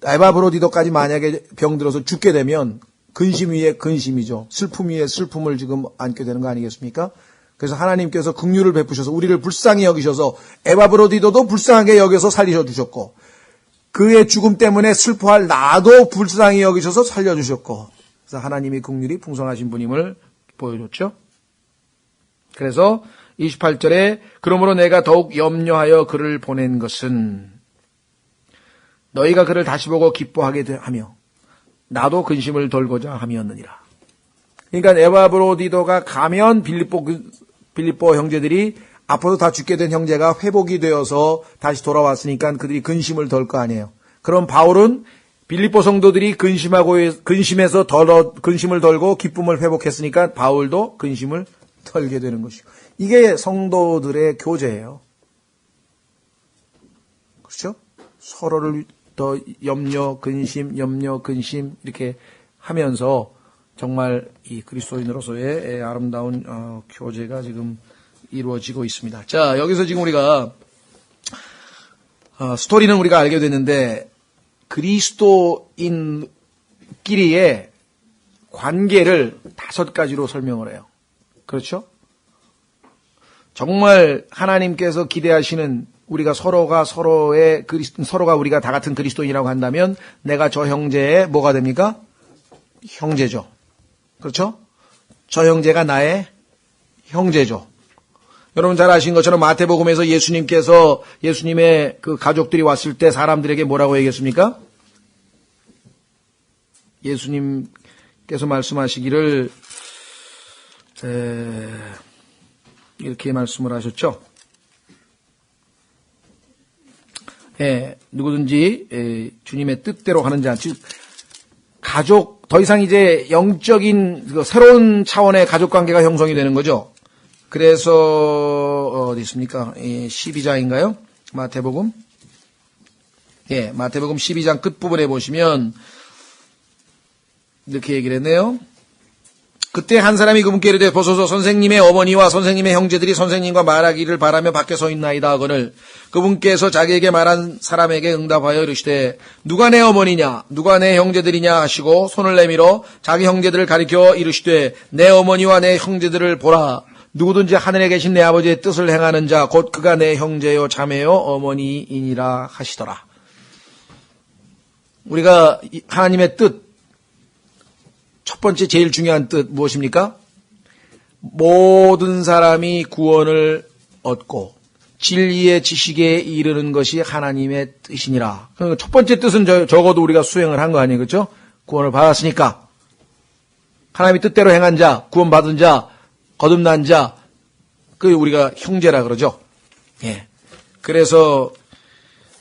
에바브로디도까지 만약에 병들어서 죽게 되면 근심 위에 근심이죠. 슬픔 위에 슬픔을 지금 안게 되는 거 아니겠습니까? 그래서 하나님께서 긍휼을 베푸셔서 우리를 불쌍히 여기셔서 에바브로디도도 불쌍하게 여겨서 살리셔 주셨고, 그의 죽음 때문에 슬퍼할 나도 불쌍히 여기셔서 살려주셨고, 그래서 하나님이 긍휼이 풍성하신 분임을 보여줬죠. 그래서 28절에 그러므로 내가 더욱 염려하여 그를 보낸 것은 너희가 그를 다시 보고 기뻐하게 하며 나도 근심을 덜고자 함이었느니라. 그러니까 에바브로디도가 가면 빌립보 형제들이 앞으로 다 죽게 된 형제가 회복이 되어서 다시 돌아왔으니까 그들이 근심을 덜 거 아니에요. 그럼 바울은 빌립보 성도들이 근심에서 근심을 덜고 기쁨을 회복했으니까 바울도 근심을 덜게 되는 것이고, 이게 성도들의 교제예요. 그렇죠? 서로를 더 염려, 근심 이렇게 하면서 정말 이 그리스도인으로서의 아름다운 교제가 지금 이루어지고 있습니다. 자, 여기서 지금 우리가 스토리는 우리가 알게 됐는데 그리스도인끼리의 관계를 5가지로 설명을 해요. 그렇죠? 정말 하나님께서 기대하시는 우리가 서로가 우리가 다 같은 그리스도인이라고 한다면 내가 저 형제의 뭐가 됩니까? 형제죠. 그렇죠? 저 형제가 나의 형제죠. 여러분 잘 아신 것처럼 마태복음에서 예수님의 그 가족들이 왔을 때 사람들에게 뭐라고 얘기했습니까? 예수님께서 말씀하시기를 이렇게 말씀을 하셨죠. 누구든지 주님의 뜻대로 하는 자, 즉 가족, 더 이상 이제 영적인 새로운 차원의 가족관계가 형성이 되는 거죠. 그래서 어디 있습니까? 12장인가요? 마태복음 12장 끝부분에 보시면 이렇게 얘기를 했네요. 그때 한 사람이 그분께 이르되 보소서 선생님의 어머니와 선생님의 형제들이 선생님과 말하기를 바라며 밖에 서 있나이다 하거늘 그분께서 자기에게 말한 사람에게 응답하여 이르시되 누가 내 어머니냐 누가 내 형제들이냐 하시고 손을 내밀어 자기 형제들을 가리켜 이르시되 내 어머니와 내 형제들을 보라. 누구든지 하늘에 계신 내 아버지의 뜻을 행하는 자 곧 그가 내 형제요 자매요 어머니이니라 하시더라. 우리가 하나님의 뜻, 첫 번째 제일 중요한 뜻 무엇입니까? 모든 사람이 구원을 얻고 진리의 지식에 이르는 것이 하나님의 뜻이니라. 첫 번째 뜻은 적어도 우리가 수행을 한 거 아니에요, 그렇죠? 구원을 받았으니까 하나님의 뜻대로 행한 자, 구원받은 자, 거듭난 자, 그 우리가 형제라 그러죠. 그래서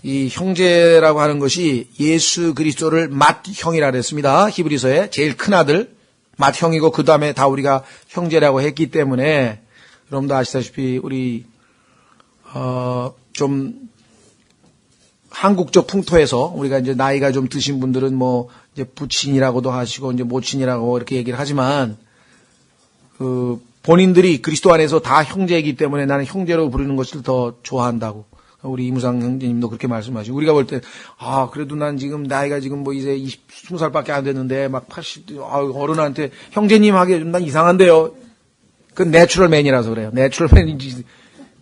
이 형제라고 하는 것이 예수 그리스도를 맏형이라 그랬습니다. 히브리서에 제일 큰 아들 맏형이고 그 다음에 다 우리가 형제라고 했기 때문에 여러분도 아시다시피 우리 좀 한국적 풍토에서 우리가 이제 나이가 좀 드신 분들은 뭐 이제 부친이라고도 하시고 이제 모친이라고 이렇게 얘기를 하지만 그 본인들이 그리스도 안에서 다 형제이기 때문에 나는 형제로 부르는 것을 더 좋아한다고. 우리 이무상 형제님도 그렇게 말씀하시고, 우리가 볼 때, 그래도 난 지금 나이가 지금 뭐 이제 20살밖에 안 됐는데, 막 80, 어른한테 형제님 하기에 좀 난 이상한데요. 그건 내추럴맨이라서 그래요. 내추럴맨인지.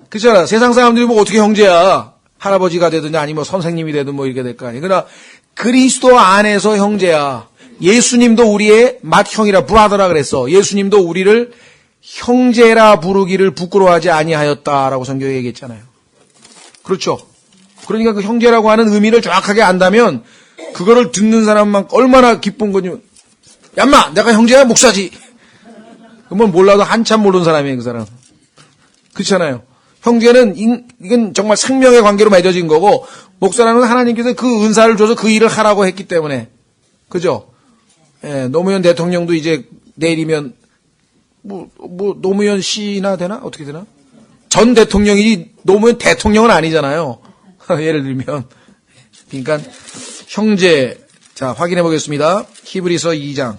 그렇잖아. 세상 사람들이 뭐 어떻게 형제야. 할아버지가 되든 아니면 뭐 선생님이 되든 뭐 이렇게 될 거 아니에요. 그러나 그리스도 안에서 형제야. 예수님도 우리의 맏형이라 브라더라 그랬어. 예수님도 우리를 형제라 부르기를 부끄러워하지 아니하였다라고 성경에 얘기했잖아요. 그렇죠. 그러니까 그 형제라고 하는 의미를 정확하게 안다면 그거를 듣는 사람만 얼마나 기쁜 거니. 야, 인마 내가 형제야 목사지. 그러면 몰라도 한참 모르는 사람이에요, 그 사람. 그렇잖아요. 형제는 이건 정말 생명의 관계로 맺어진 거고, 목사라는 건 하나님께서 그 은사를 줘서 그 일을 하라고 했기 때문에. 그죠? 노무현 대통령도 이제 내일이면 노무현 씨나 되나? 어떻게 되나? 전 대통령이 노무현 대통령은 아니잖아요. 예를 들면. 그러니까 형제. 자, 확인해 보겠습니다. 히브리서 2장.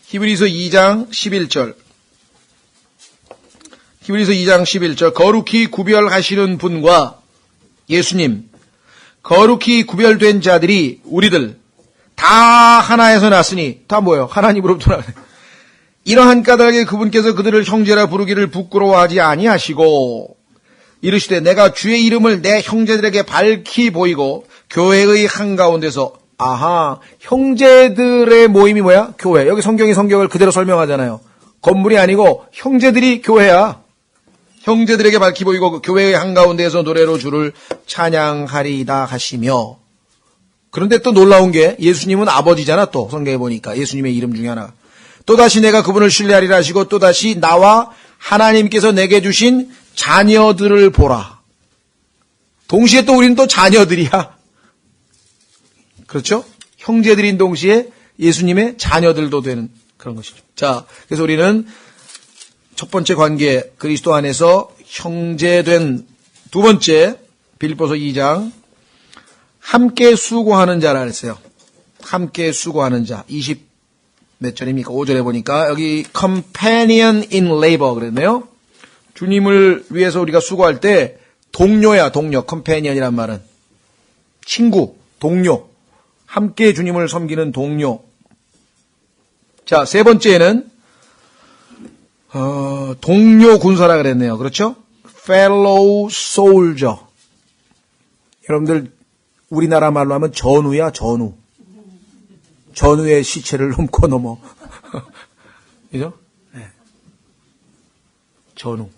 히브리서 2장 11절. 히브리서 2장 11절 거룩히 구별하시는 분과 예수님, 거룩히 구별된 자들이 우리들 다 하나에서 났으니 다 뭐예요? 하나님으로부터 나네. 이러한 까닭에 그분께서 그들을 형제라 부르기를 부끄러워하지 아니하시고 이르시되 내가 주의 이름을 내 형제들에게 밝히 보이고 교회의 한가운데서 형제들의 모임이 뭐야? 교회. 여기 성경이 성경을 그대로 설명하잖아요. 건물이 아니고 형제들이 교회야. 형제들에게 밝히 보이고 그 교회의 한가운데에서 노래로 주를 찬양하리이다 하시며 그런데 또 놀라운 게 예수님은 아버지잖아 또 성경에 보니까 예수님의 이름 중에 하나. 또다시 내가 그분을 신뢰하리라 하시고 또다시 나와 하나님께서 내게 주신 자녀들을 보라. 동시에 또 우리는 또 자녀들이야. 그렇죠? 형제들인 동시에 예수님의 자녀들도 되는 그런 것이죠. 자, 그래서 우리는 첫 번째 관계 그리스도 안에서 형제된 두 번째 빌립보서 2장 함께 수고하는 자라 했어요. 함께 수고하는 자 20 몇 절입니까? 5절에 보니까 여기 companion in labor 그랬네요. 주님을 위해서 우리가 수고할 때 동료야 동료. companion이란 말은 친구, 동료. 함께 주님을 섬기는 동료. 자, 세 번째는 동료 군사라 그랬네요. 그렇죠? fellow soldier. 여러분들 우리나라 말로 하면 전우야 전우. 전우의 시체를 넘고 넘어. 그죠? 네. 전우.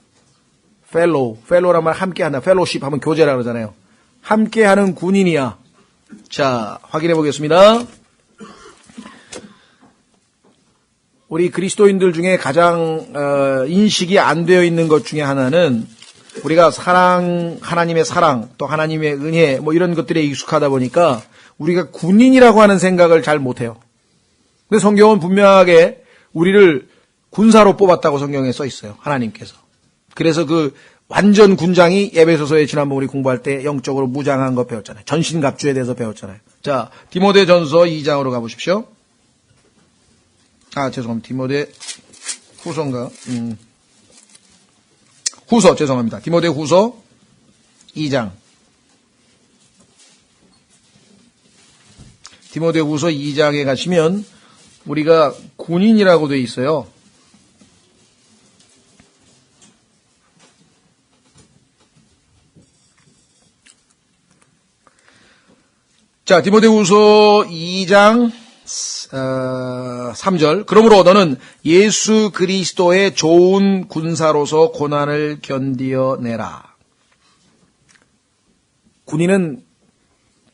fellow란 말 함께한다. fellowship 하면 교제라 그러잖아요. 함께하는 군인이야. 자, 확인해 보겠습니다. 우리 그리스도인들 중에 가장 인식이 안 되어 있는 것 중에 하나는 우리가 하나님의 사랑, 또 하나님의 은혜 뭐 이런 것들에 익숙하다 보니까 우리가 군인이라고 하는 생각을 잘 못해요. 근데 성경은 분명하게 우리를 군사로 뽑았다고 성경에 써 있어요. 하나님께서. 그래서 그 완전 군장이 에베소서에 지난번 우리 공부할 때 영적으로 무장한 거 배웠잖아요. 전신갑주에 대해서 배웠잖아요. 자, 디모데전서 2장으로 가보십시오. 죄송합니다. 디모데 후서인가? 후서, 죄송합니다. 디모데 후서 2장. 디모데 후서 2장에 가시면 우리가 군인이라고 되어 있어요. 자, 디모데후서 2장 3절. 그러므로 너는 예수 그리스도의 좋은 군사로서 고난을 견디어내라. 군인은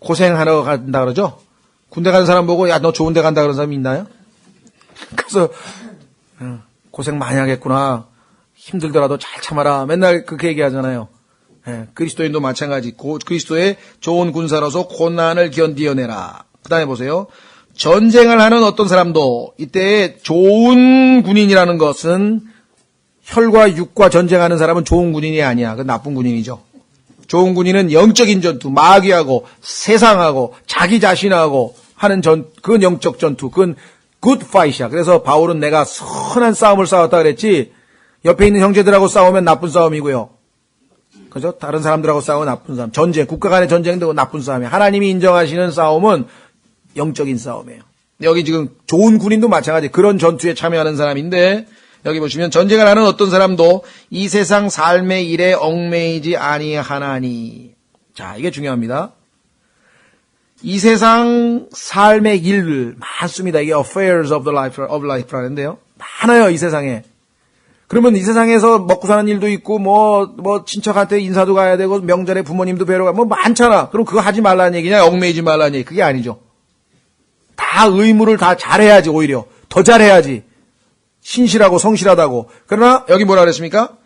고생하러 간다 그러죠? 군대 가는 사람 보고 야, 너 좋은 데 간다 그런 사람이 있나요? 그래서 고생 많이 하겠구나. 힘들더라도 잘 참아라. 맨날 그렇게 얘기하잖아요. 그리스도인도 마찬가지. 그리스도의 좋은 군사로서 고난을 견디어내라. 그 다음에 보세요. 전쟁을 하는 어떤 사람도 이때 좋은 군인이라는 것은 혈과 육과 전쟁하는 사람은 좋은 군인이 아니야. 그건 나쁜 군인이죠. 좋은 군인은 영적인 전투, 마귀하고 세상하고 자기 자신하고 하는 그건 영적 전투. 그건 good fight이야. 그래서 바울은 내가 선한 싸움을 싸웠다 그랬지 옆에 있는 형제들하고 싸우면 나쁜 싸움이고요. 그죠? 다른 사람들하고 싸우면 나쁜 싸움. 전쟁, 국가 간의 전쟁도 나쁜 싸움이에요. 하나님이 인정하시는 싸움은 영적인 싸움이에요. 여기 지금 좋은 군인도 마찬가지 그런 전투에 참여하는 사람인데 여기 보시면 전쟁을 하는 어떤 사람도 이 세상 삶의 일에 얽매이지 아니하나니. 자, 이게 중요합니다. 이 세상 삶의 일 많습니다. 이게 affairs of life라는데요. 많아요, 이 세상에. 그러면 이 세상에서 먹고 사는 일도 있고, 친척한테 인사도 가야 되고, 명절에 부모님도 뵈러 가고, 많잖아. 그럼 그거 하지 말라는 얘기냐, 얽매이지 말라는 얘기. 그게 아니죠. 다 의무를 다 잘해야지, 오히려. 더 잘해야지. 신실하고 성실하다고. 그러나, 여기 뭐라 그랬습니까?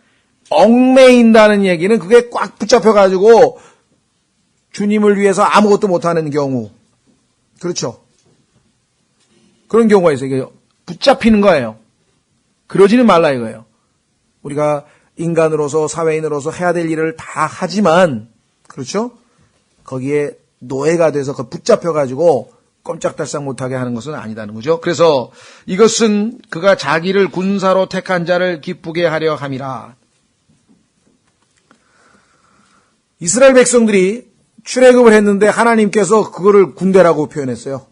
얽매인다는 얘기는 그게 꽉 붙잡혀가지고, 주님을 위해서 아무것도 못하는 경우. 그렇죠. 그런 경우가 있어요. 이게 붙잡히는 거예요. 그러지는 말라 이거예요. 우리가 인간으로서 사회인으로서 해야 될 일을 다 하지만 그렇죠? 거기에 노예가 돼서 그 붙잡혀가지고 꼼짝달싹 못하게 하는 것은 아니다는 거죠. 그래서 이것은 그가 자기를 군사로 택한 자를 기쁘게 하려 함이라. 이스라엘 백성들이 출애굽을 했는데 하나님께서 그거를 군대라고 표현했어요.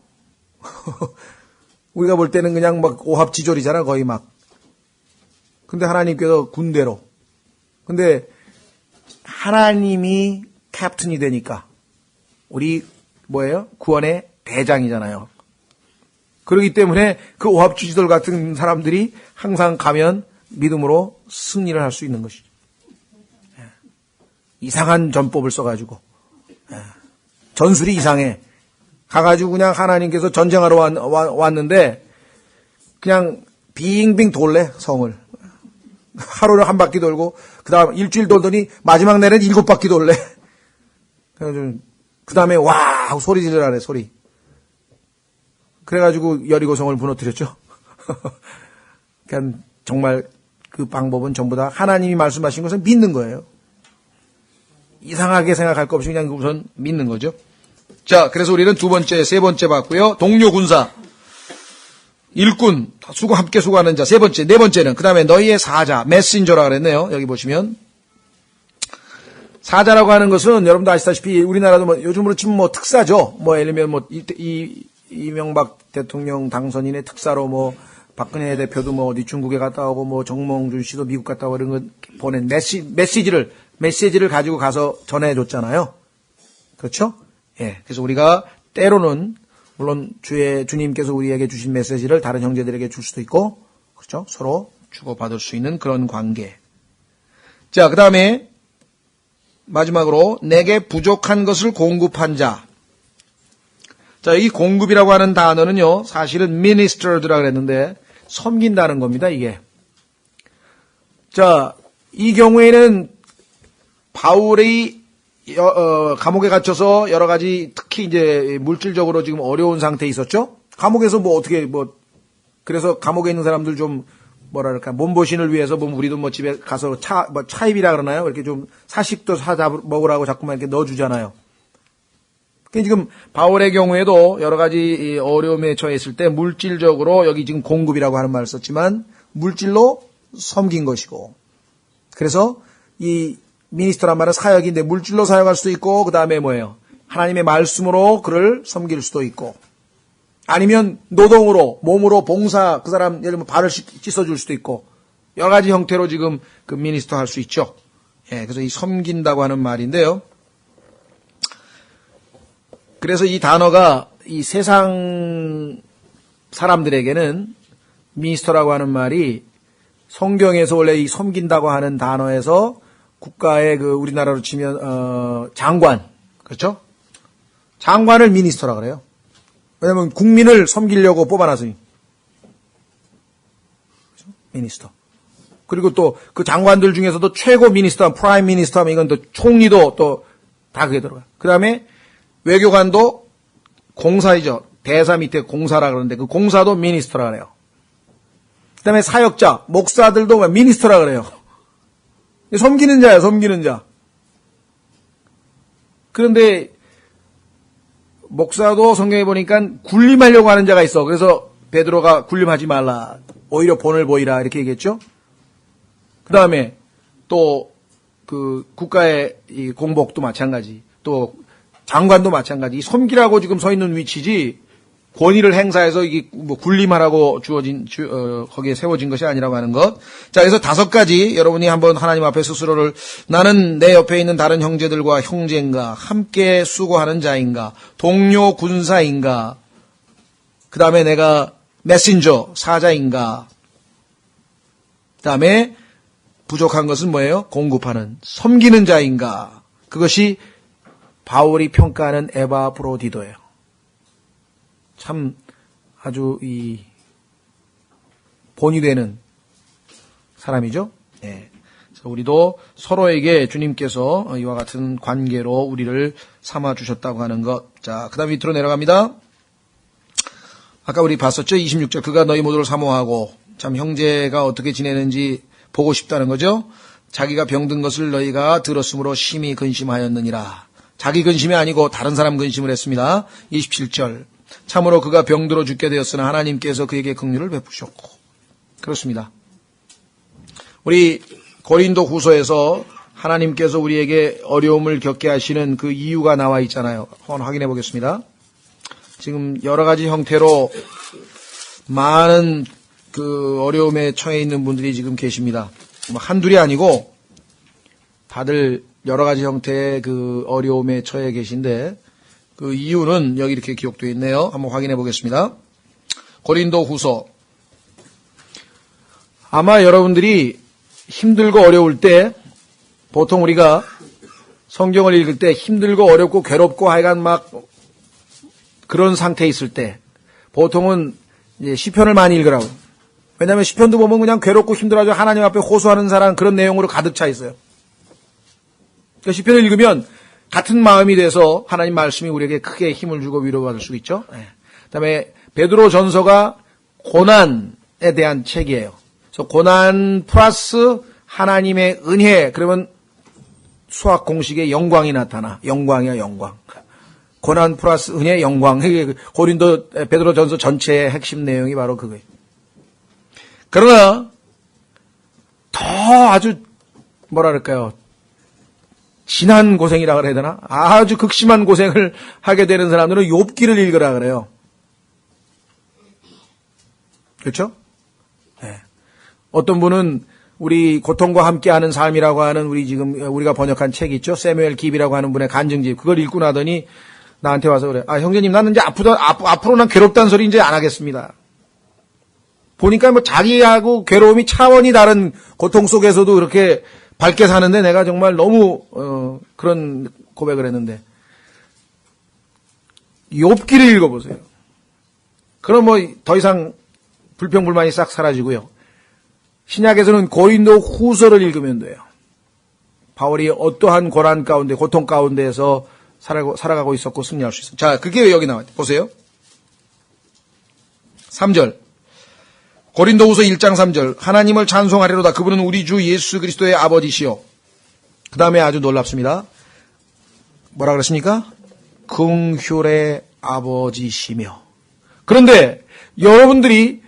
우리가 볼 때는 그냥 막 오합지졸이잖아, 거의 막. 근데 하나님께서 군대로. 근데 하나님이 캡틴이 되니까 우리 뭐예요? 구원의 대장이잖아요. 그렇기 때문에 그 오합지졸 같은 사람들이 항상 가면 믿음으로 승리를 할 수 있는 것이죠. 이상한 전법을 써가지고 전술이 이상해. 가가지고 그냥 하나님께서 전쟁하러 왔는데 그냥 빙빙 돌래 성을. 하루를 한 바퀴 돌고 그 다음 일주일 돌더니 마지막 날엔 7바퀴 돌래. 그 다음에 와 하고 소리 지르라래 소리. 그래가지고 여리고성을 무너뜨렸죠. 그러니까 정말 그 방법은 전부 다 하나님이 말씀하신 것을 믿는 거예요. 이상하게 생각할 것 없이 그냥 우선 믿는 거죠. 자, 그래서 우리는 세 번째 봤고요. 동료 군사, 일꾼, 함께 수고하는 자, 네 번째는, 그 다음에 너희의 사자, 메신저라 그랬네요. 여기 보시면. 사자라고 하는 것은 여러분도 아시다시피 우리나라도 뭐 요즘으로 치면 뭐 특사죠. 뭐 예를 들면 뭐 이명박 대통령 당선인의 특사로 뭐 박근혜 대표도 뭐 어디 중국에 갔다 오고 뭐 정몽준 씨도 미국 갔다 오고 이런 거 보낸 메시지를 가지고 가서 전해줬잖아요. 그렇죠? 예. 그래서 우리가 때로는 물론 주님께서 우리에게 주신 메시지를 다른 형제들에게 줄 수도 있고, 그렇죠? 서로 주고받을 수 있는 그런 관계. 자, 그 다음에 마지막으로 내게 부족한 것을 공급한 자. 자, 이 공급이라고 하는 단어는요, 사실은 ministered라 그랬는데 섬긴다는 겁니다, 이게. 자, 이 경우에는 바울이 감옥에 gat혀서 여러 가지 특히 이제 물질적으로 지금 어려운 상태에 있었죠. 감옥에서 뭐 어떻게 그래서 감옥에 있는 사람들 좀 뭐랄까 몸보신을 위해서 뭐 우리도 뭐 집에 가서 차입이라 그러나요? 이렇게 좀 사식도 사다 먹으라고 자꾸만 이렇게 넣어주잖아요. 지금 바울의 경우에도 여러 가지 어려움에 처했을 때 물질적으로 여기 지금 공급이라고 하는 말을 썼지만 물질로 섬긴 것이고, 그래서 이 미니스터란 말은 사역인데 물질로 사역할 수도 있고, 그 다음에 뭐예요? 하나님의 말씀으로 그를 섬길 수도 있고, 아니면 노동으로, 몸으로 봉사, 그 사람 예를 들면 발을 씻어줄 수도 있고, 여러 가지 형태로 지금 그 미니스터 할 수 있죠. 예, 그래서 이 섬긴다고 하는 말인데요. 그래서 이 단어가 이 세상 사람들에게는 미니스터라고 하는 말이 성경에서 원래 이 섬긴다고 하는 단어에서 국가의 그 우리나라로 치면 장관, 그렇죠? 장관을 미니스터라 그래요. 왜냐하면 국민을 섬기려고 뽑아놨으니. 그렇죠? 미니스터. 그리고 또 그 장관들 중에서도 최고 미니스터, 프라임 미니스터 하면 이건 또 총리도 또 다 그게 들어가요. 그 다음에 외교관도 공사이죠. 대사 밑에 공사라 그러는데 그 공사도 미니스터라 그래요. 그 다음에 사역자, 목사들도 미니스터라 그래요. 섬기는 자예요, 섬기는 자. 그런데 목사도 성경에 보니까 군림하려고 하는 자가 있어. 그래서 베드로가 군림하지 말라. 오히려 본을 보이라. 이렇게 얘기했죠. 그 다음에 또 그 국가의 이 공복도 마찬가지. 또 장관도 마찬가지. 이 섬기라고 지금 서 있는 위치지 권위를 행사해서 이게 뭐 군림하라고 거기에 세워진 것이 아니라고 하는 것. 자, 그래서 5가지 여러분이 한번 하나님 앞에 스스로를 나는 내 옆에 있는 다른 형제들과 형제인가, 함께 수고하는 자인가, 동료 군사인가, 그 다음에 내가 메신저 사자인가, 그 다음에 부족한 것은 뭐예요? 공급하는 섬기는 자인가. 그것이 바울이 평가하는 에바브로디도예요. 참 아주 이 본이 되는 사람이죠. 예. 그래서 우리도 서로에게 주님께서 이와 같은 관계로 우리를 삼아 주셨다고 하는 것. 자, 그다음 밑으로 내려갑니다. 아까 우리 봤었죠. 26절. 그가 너희 모두를 사모하고 참 형제가 어떻게 지내는지 보고 싶다는 거죠. 자기가 병든 것을 너희가 들었으므로 심히 근심하였느니라. 자기 근심이 아니고 다른 사람 근심을 했습니다. 27절. 참으로 그가 병들어 죽게 되었으나 하나님께서 그에게 긍휼을 베푸셨고. 그렇습니다. 우리 고린도 후서에서 하나님께서 우리에게 어려움을 겪게 하시는 그 이유가 나와 있잖아요. 한번 확인해 보겠습니다. 지금 여러 가지 형태로 많은 그 어려움에 처해 있는 분들이 지금 계십니다. 한둘이 아니고 다들 여러 가지 형태의 그 어려움에 처해 계신데 그 이유는 여기 이렇게 기록되어 있네요. 한번 확인해 보겠습니다. 고린도후서. 아마 여러분들이 힘들고 어려울 때 보통 우리가 성경을 읽을 때 힘들고 어렵고 괴롭고 하여간 막 그런 상태에 있을 때 보통은 이제 시편을 많이 읽으라고. 왜냐하면 시편도 보면 그냥 괴롭고 힘들어가지고 하나님 앞에 호소하는 사람 그런 내용으로 가득 차 있어요. 그러니까 시편을 읽으면 같은 마음이 돼서 하나님 말씀이 우리에게 크게 힘을 주고 위로받을 수 있죠. 그다음에 베드로 전서가 고난에 대한 책이에요. 그래서 고난 플러스 하나님의 은혜, 그러면 수학 공식에 영광이 나타나. 영광이야, 영광. 고난 플러스 은혜, 영광. 고린도 베드로 전서 전체의 핵심 내용이 바로 그거예요. 그러나 더 아주 뭐랄까요, 진한 고생이라 그래야 되나? 아주 극심한 고생을 하게 되는 사람들은 욥기를 읽으라 그래요. 그렇죠? 네. 어떤 분은 우리 고통과 함께하는 삶이라고 하는 우리 지금 우리가 번역한 책이 있죠. 세뮤엘 깁이라고 하는 분의 간증집. 그걸 읽고 나더니 나한테 와서 그래. 아, 형제님, 나는 이제 앞으로 난 괴롭다는 소리 이제 안 하겠습니다. 보니까 뭐 자기하고 괴로움이 차원이 다른 고통 속에서도 그렇게 밝게 사는데 내가 정말 너무 그런 고백을 했는데 욥기를 읽어보세요. 그럼 뭐 더 이상 불평불만이 싹 사라지고요. 신약에서는 고린도 후서를 읽으면 돼요. 바울이 어떠한 고난 가운데, 고통 가운데에서 살아가고 있었고 승리할 수 있어요. 자, 그게 여기 나와요. 보세요. 3절. 고린도후서 1장 3절. 하나님을 찬송하리로다. 그분은 우리 주 예수 그리스도의 아버지시요. 그 다음에 아주 놀랍습니다. 뭐라 그랬습니까? 긍휼의 아버지시며. 그런데 여러분들이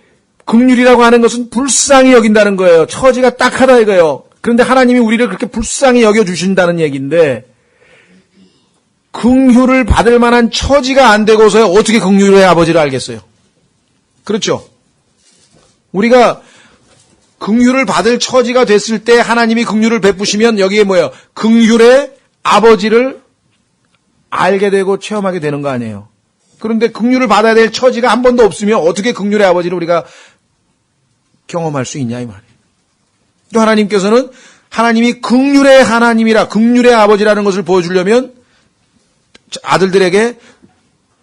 긍휼이라고 하는 것은 불쌍히 여긴다는 거예요. 처지가 딱하다 이거예요. 그런데 하나님이 우리를 그렇게 불쌍히 여겨주신다는 얘기인데 긍휼을 받을 만한 처지가 안 되고서야 어떻게 긍휼의 아버지를 알겠어요? 그렇죠? 우리가 긍휼을 받을 처지가 됐을 때 하나님이 긍휼을 베푸시면 여기에 뭐예요? 긍휼의 아버지를 알게 되고 체험하게 되는 거 아니에요? 그런데 긍휼을 받아야 될 처지가 한 번도 없으면 어떻게 긍휼의 아버지를 우리가 경험할 수 있냐 이 말이에요. 또 하나님께서는 하나님이 긍휼의 하나님이라 긍휼의 아버지라는 것을 보여주려면 아들들에게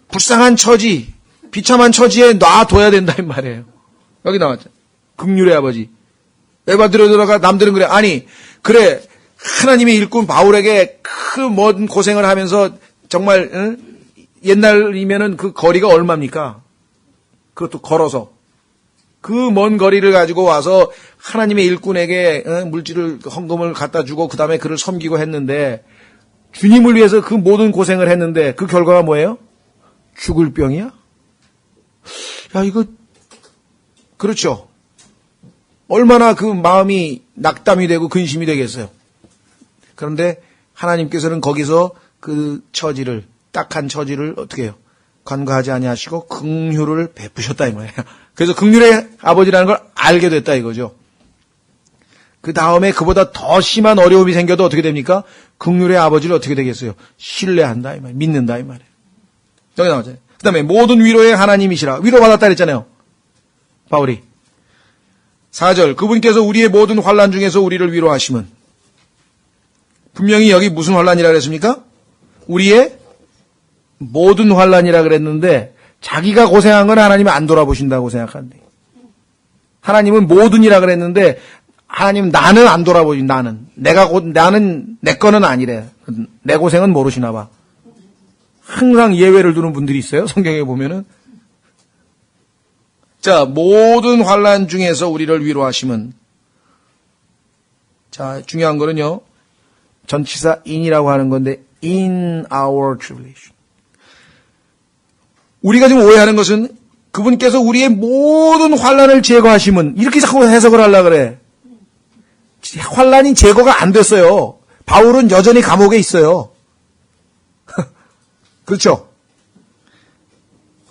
불쌍한 처지, 비참한 처지에 놔둬야 된다 이 말이에요. 여기 나왔죠. 긍휼의 아버지. 에바드로다가 남들은 그래. 아니 그래 하나님의 일꾼 바울에게 그 먼 고생을 하면서 정말 옛날이면은 그 거리가 얼마입니까? 그것도 걸어서 그 먼 거리를 가지고 와서 하나님의 일꾼에게 물질을 헌금을 갖다 주고 그 다음에 그를 섬기고 했는데 주님을 위해서 그 모든 고생을 했는데 그 결과가 뭐예요? 죽을 병이야? 야 이거 그렇죠. 얼마나 그 마음이 낙담이 되고 근심이 되겠어요. 그런데 하나님께서는 거기서 그 처지를 딱한 처지를 어떻게 해요? 간과하지 아니하시고 긍휼을 베푸셨다 이 말이에요. 그래서 긍휼의 아버지라는 걸 알게 됐다 이거죠. 그 다음에 그보다 더 심한 어려움이 생겨도 어떻게 됩니까? 긍휼의 아버지를 어떻게 되겠어요? 신뢰한다 이 말이에요. 믿는다 이 말이에요. 여기 나오잖아요. 그 다음에 모든 위로의 하나님이시라. 위로받았다 그랬잖아요. 바울이. 4절. 그분께서 우리의 모든 환난 중에서 우리를 위로하심은. 분명히 여기 무슨 환난이라 그랬습니까? 우리의 모든 환난이라 그랬는데 자기가 고생한 건 하나님이 안 돌아보신다고 생각한대. 하나님은 모든이라 그랬는데 하나님 나는 안 돌아보지. 나는 내 거는 아니래. 내 고생은 모르시나 봐. 항상 예외를 두는 분들이 있어요. 성경에 보면은. 자, 모든 환난 중에서 우리를 위로하심은. 자, 중요한 거는요. 전치사 in이라고 하는 건데 in our tribulation. 우리가 지금 오해하는 것은 그분께서 우리의 모든 환난을 제거하심은 이렇게 자꾸 해석을 하려고 그래. 환난이 제거가 안 됐어요. 바울은 여전히 감옥에 있어요. 그렇죠?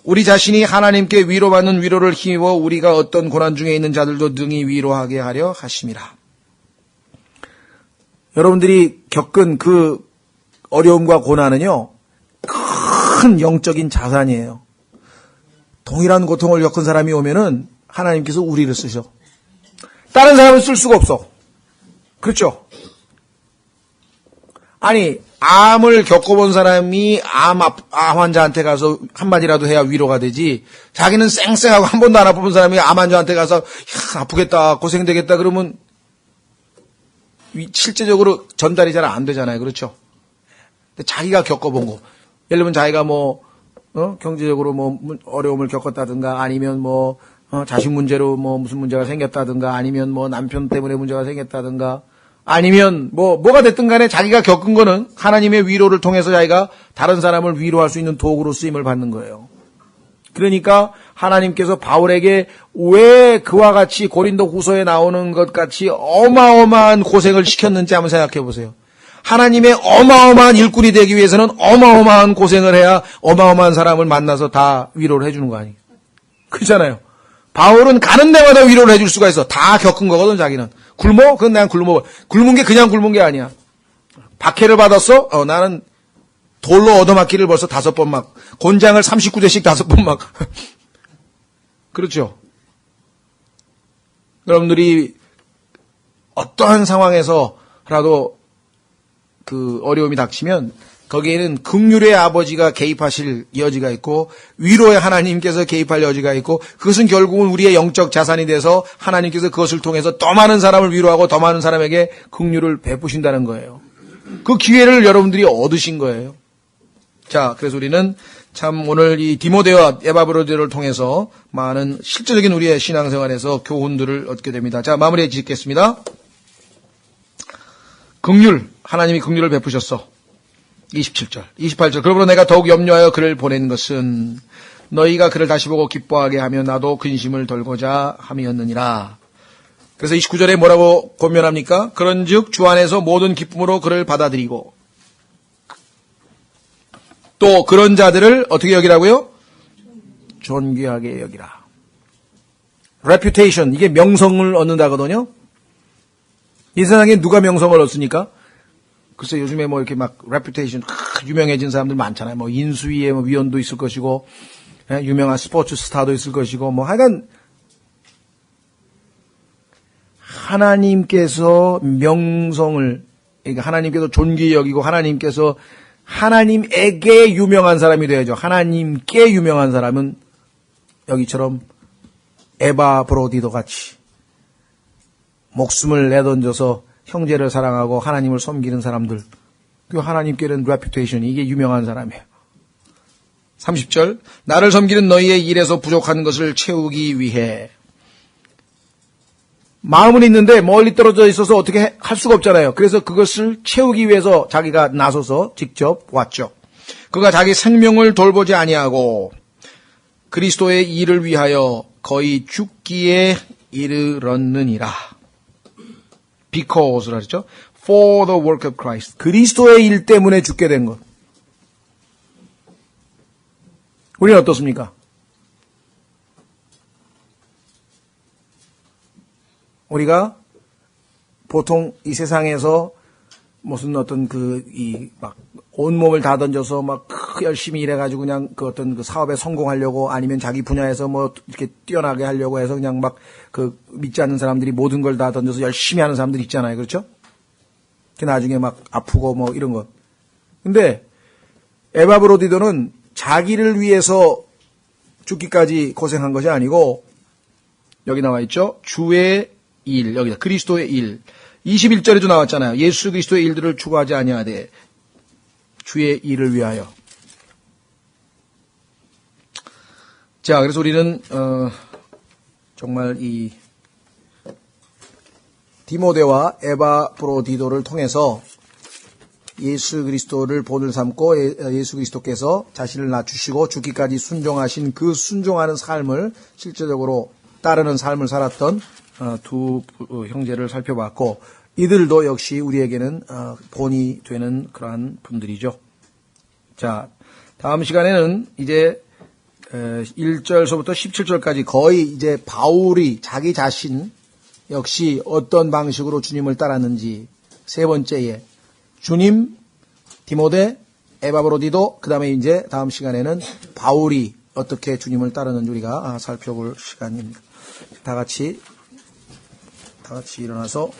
우리 자신이 하나님께 위로받는 위로를 힘입어 우리가 어떤 고난 중에 있는 자들도 능히 위로하게 하려 하심이라. 여러분들이 겪은 그 어려움과 고난은요, 큰 영적인 자산이에요. 동일한 고통을 겪은 사람이 오면은 하나님께서 우리를 쓰셔. 다른 사람을 쓸 수가 없어. 그렇죠? 아니, 암을 겪어본 사람이 암 환자한테 가서 한마디라도 해야 위로가 되지, 자기는 쌩쌩하고 한 번도 안 아파본 사람이 암 환자한테 가서 아프겠다, 고생되겠다 그러면 실제적으로 전달이 잘 안 되잖아요. 그렇죠? 근데 자기가 겪어본 거, 예를 들면 자기가 경제적으로 어려움을 겪었다든가, 아니면 자식 문제로 무슨 문제가 생겼다든가, 아니면 남편 때문에 문제가 생겼다든가, 아니면 뭐가 됐든 간에 자기가 겪은 거는 하나님의 위로를 통해서 자기가 다른 사람을 위로할 수 있는 도구로 쓰임을 받는 거예요. 그러니까 하나님께서 바울에게 왜 그와 같이 고린도 후서에 나오는 것 같이 어마어마한 고생을 시켰는지 한번 생각해 보세요. 하나님의 어마어마한 일꾼이 되기 위해서는 어마어마한 고생을 해야 어마어마한 사람을 만나서 다 위로를 해주는 거 아니에요. 그렇잖아요. 바울은 가는 데마다 위로를 해줄 수가 있어. 다 겪은 거거든, 자기는. 굶어? 그건 그냥 굶은 게 그냥 굶은 게 아니야. 박해를 받았어? 나는 돌로 얻어맞기를 벌써 5번 막, 곤장을 39대씩 5번 막. 그렇죠. 여러분들이 어떠한 상황에서라도 그 어려움이 닥치면 거기에는 긍휼의 아버지가 개입하실 여지가 있고 위로의 하나님께서 개입할 여지가 있고, 그것은 결국은 우리의 영적 자산이 돼서 하나님께서 그것을 통해서 더 많은 사람을 위로하고 더 많은 사람에게 긍휼을 베푸신다는 거예요. 그 기회를 여러분들이 얻으신 거예요. 자, 그래서 우리는 참 오늘 이 디모데와 에바브로디를 통해서 많은 실제적인 우리의 신앙생활에서 교훈들을 얻게 됩니다. 자, 마무리해 짓겠습니다. 긍휼, 하나님이 긍휼을 베푸셨어. 27절, 28절. 그러므로 내가 더욱 염려하여 그를 보낸 것은 너희가 그를 다시 보고 기뻐하게 하며 나도 근심을 덜고자 함이었느니라. 그래서 29절에 뭐라고 권면합니까? 그런즉 주 안에서 모든 기쁨으로 그를 받아들이고, 또 그런 자들을 어떻게 여기라고요? 존귀하게 여기라. reputation, 이게 명성을 얻는다거든요. 이 세상에 누가 명성을 얻습니까? 글쎄 요즘에 이렇게 막 reputation 유명해진 사람들 많잖아요. 인수위에 위원도 있을 것이고, 유명한 스포츠 스타도 있을 것이고, 하여간 하나님께서 명성을, 그러니까 하나님께서 존귀히 여기고 하나님께서 하나님에게 유명한 사람이 되어야죠. 하나님께 유명한 사람은 여기처럼 에바브로디도 같이 목숨을 내던져서 형제를 사랑하고 하나님을 섬기는 사람들, 그 하나님께는 레퓨테이션이, 이게 유명한 사람이에요. 30절, 나를 섬기는 너희의 일에서 부족한 것을 채우기 위해. 마음은 있는데 멀리 떨어져 있어서 어떻게 할 수가 없잖아요. 그래서 그것을 채우기 위해서 자기가 나서서 직접 왔죠. 그가 자기 생명을 돌보지 아니하고 그리스도의 일을 위하여 거의 죽기에 이르렀느니라. Because라 그랬죠. For the work of Christ. 그리스도의 일 때문에 죽게 된 것. 우리는 어떻습니까? 우리가 보통 이 세상에서 무슨 어떤 온몸을 다 던져서 열심히 일해가지고 그냥 어떤 사업에 성공하려고, 아니면 자기 분야에서 이렇게 뛰어나게 하려고 해서 그냥 믿지 않는 사람들이 모든 걸 다 던져서 열심히 하는 사람들 있잖아요. 그렇죠? 나중에 아프고 이런 것. 근데 에바브로디도는 자기를 위해서 죽기까지 고생한 것이 아니고, 여기 나와 있죠. 주의 일, 여기다 그리스도의 일. 21절에도 나왔잖아요. 예수 그리스도의 일들을 추구하지 아니하되 주의 일을 위하여. 자, 그래서 우리는 정말 이 디모데와 에바브로디도를 통해서 예수 그리스도를 본을 삼고 예수 그리스도께서 자신을 낮추시고 죽기까지 순종하신 그 순종하는 삶을 실제적으로 따르는 삶을 살았던 두 형제를 살펴봤고, 이들도 역시 우리에게는 본이 되는 그러한 분들이죠. 자, 다음 시간에는 이제 1절서부터 17절까지 거의 이제 바울이 자기 자신 역시 어떤 방식으로 주님을 따랐는지, 세 번째에 주님, 디모데, 에바브로디도, 그 다음에 이제 다음 시간에는 바울이 어떻게 주님을 따르는지 우리가 살펴볼 시간입니다. 다 같이 일어나서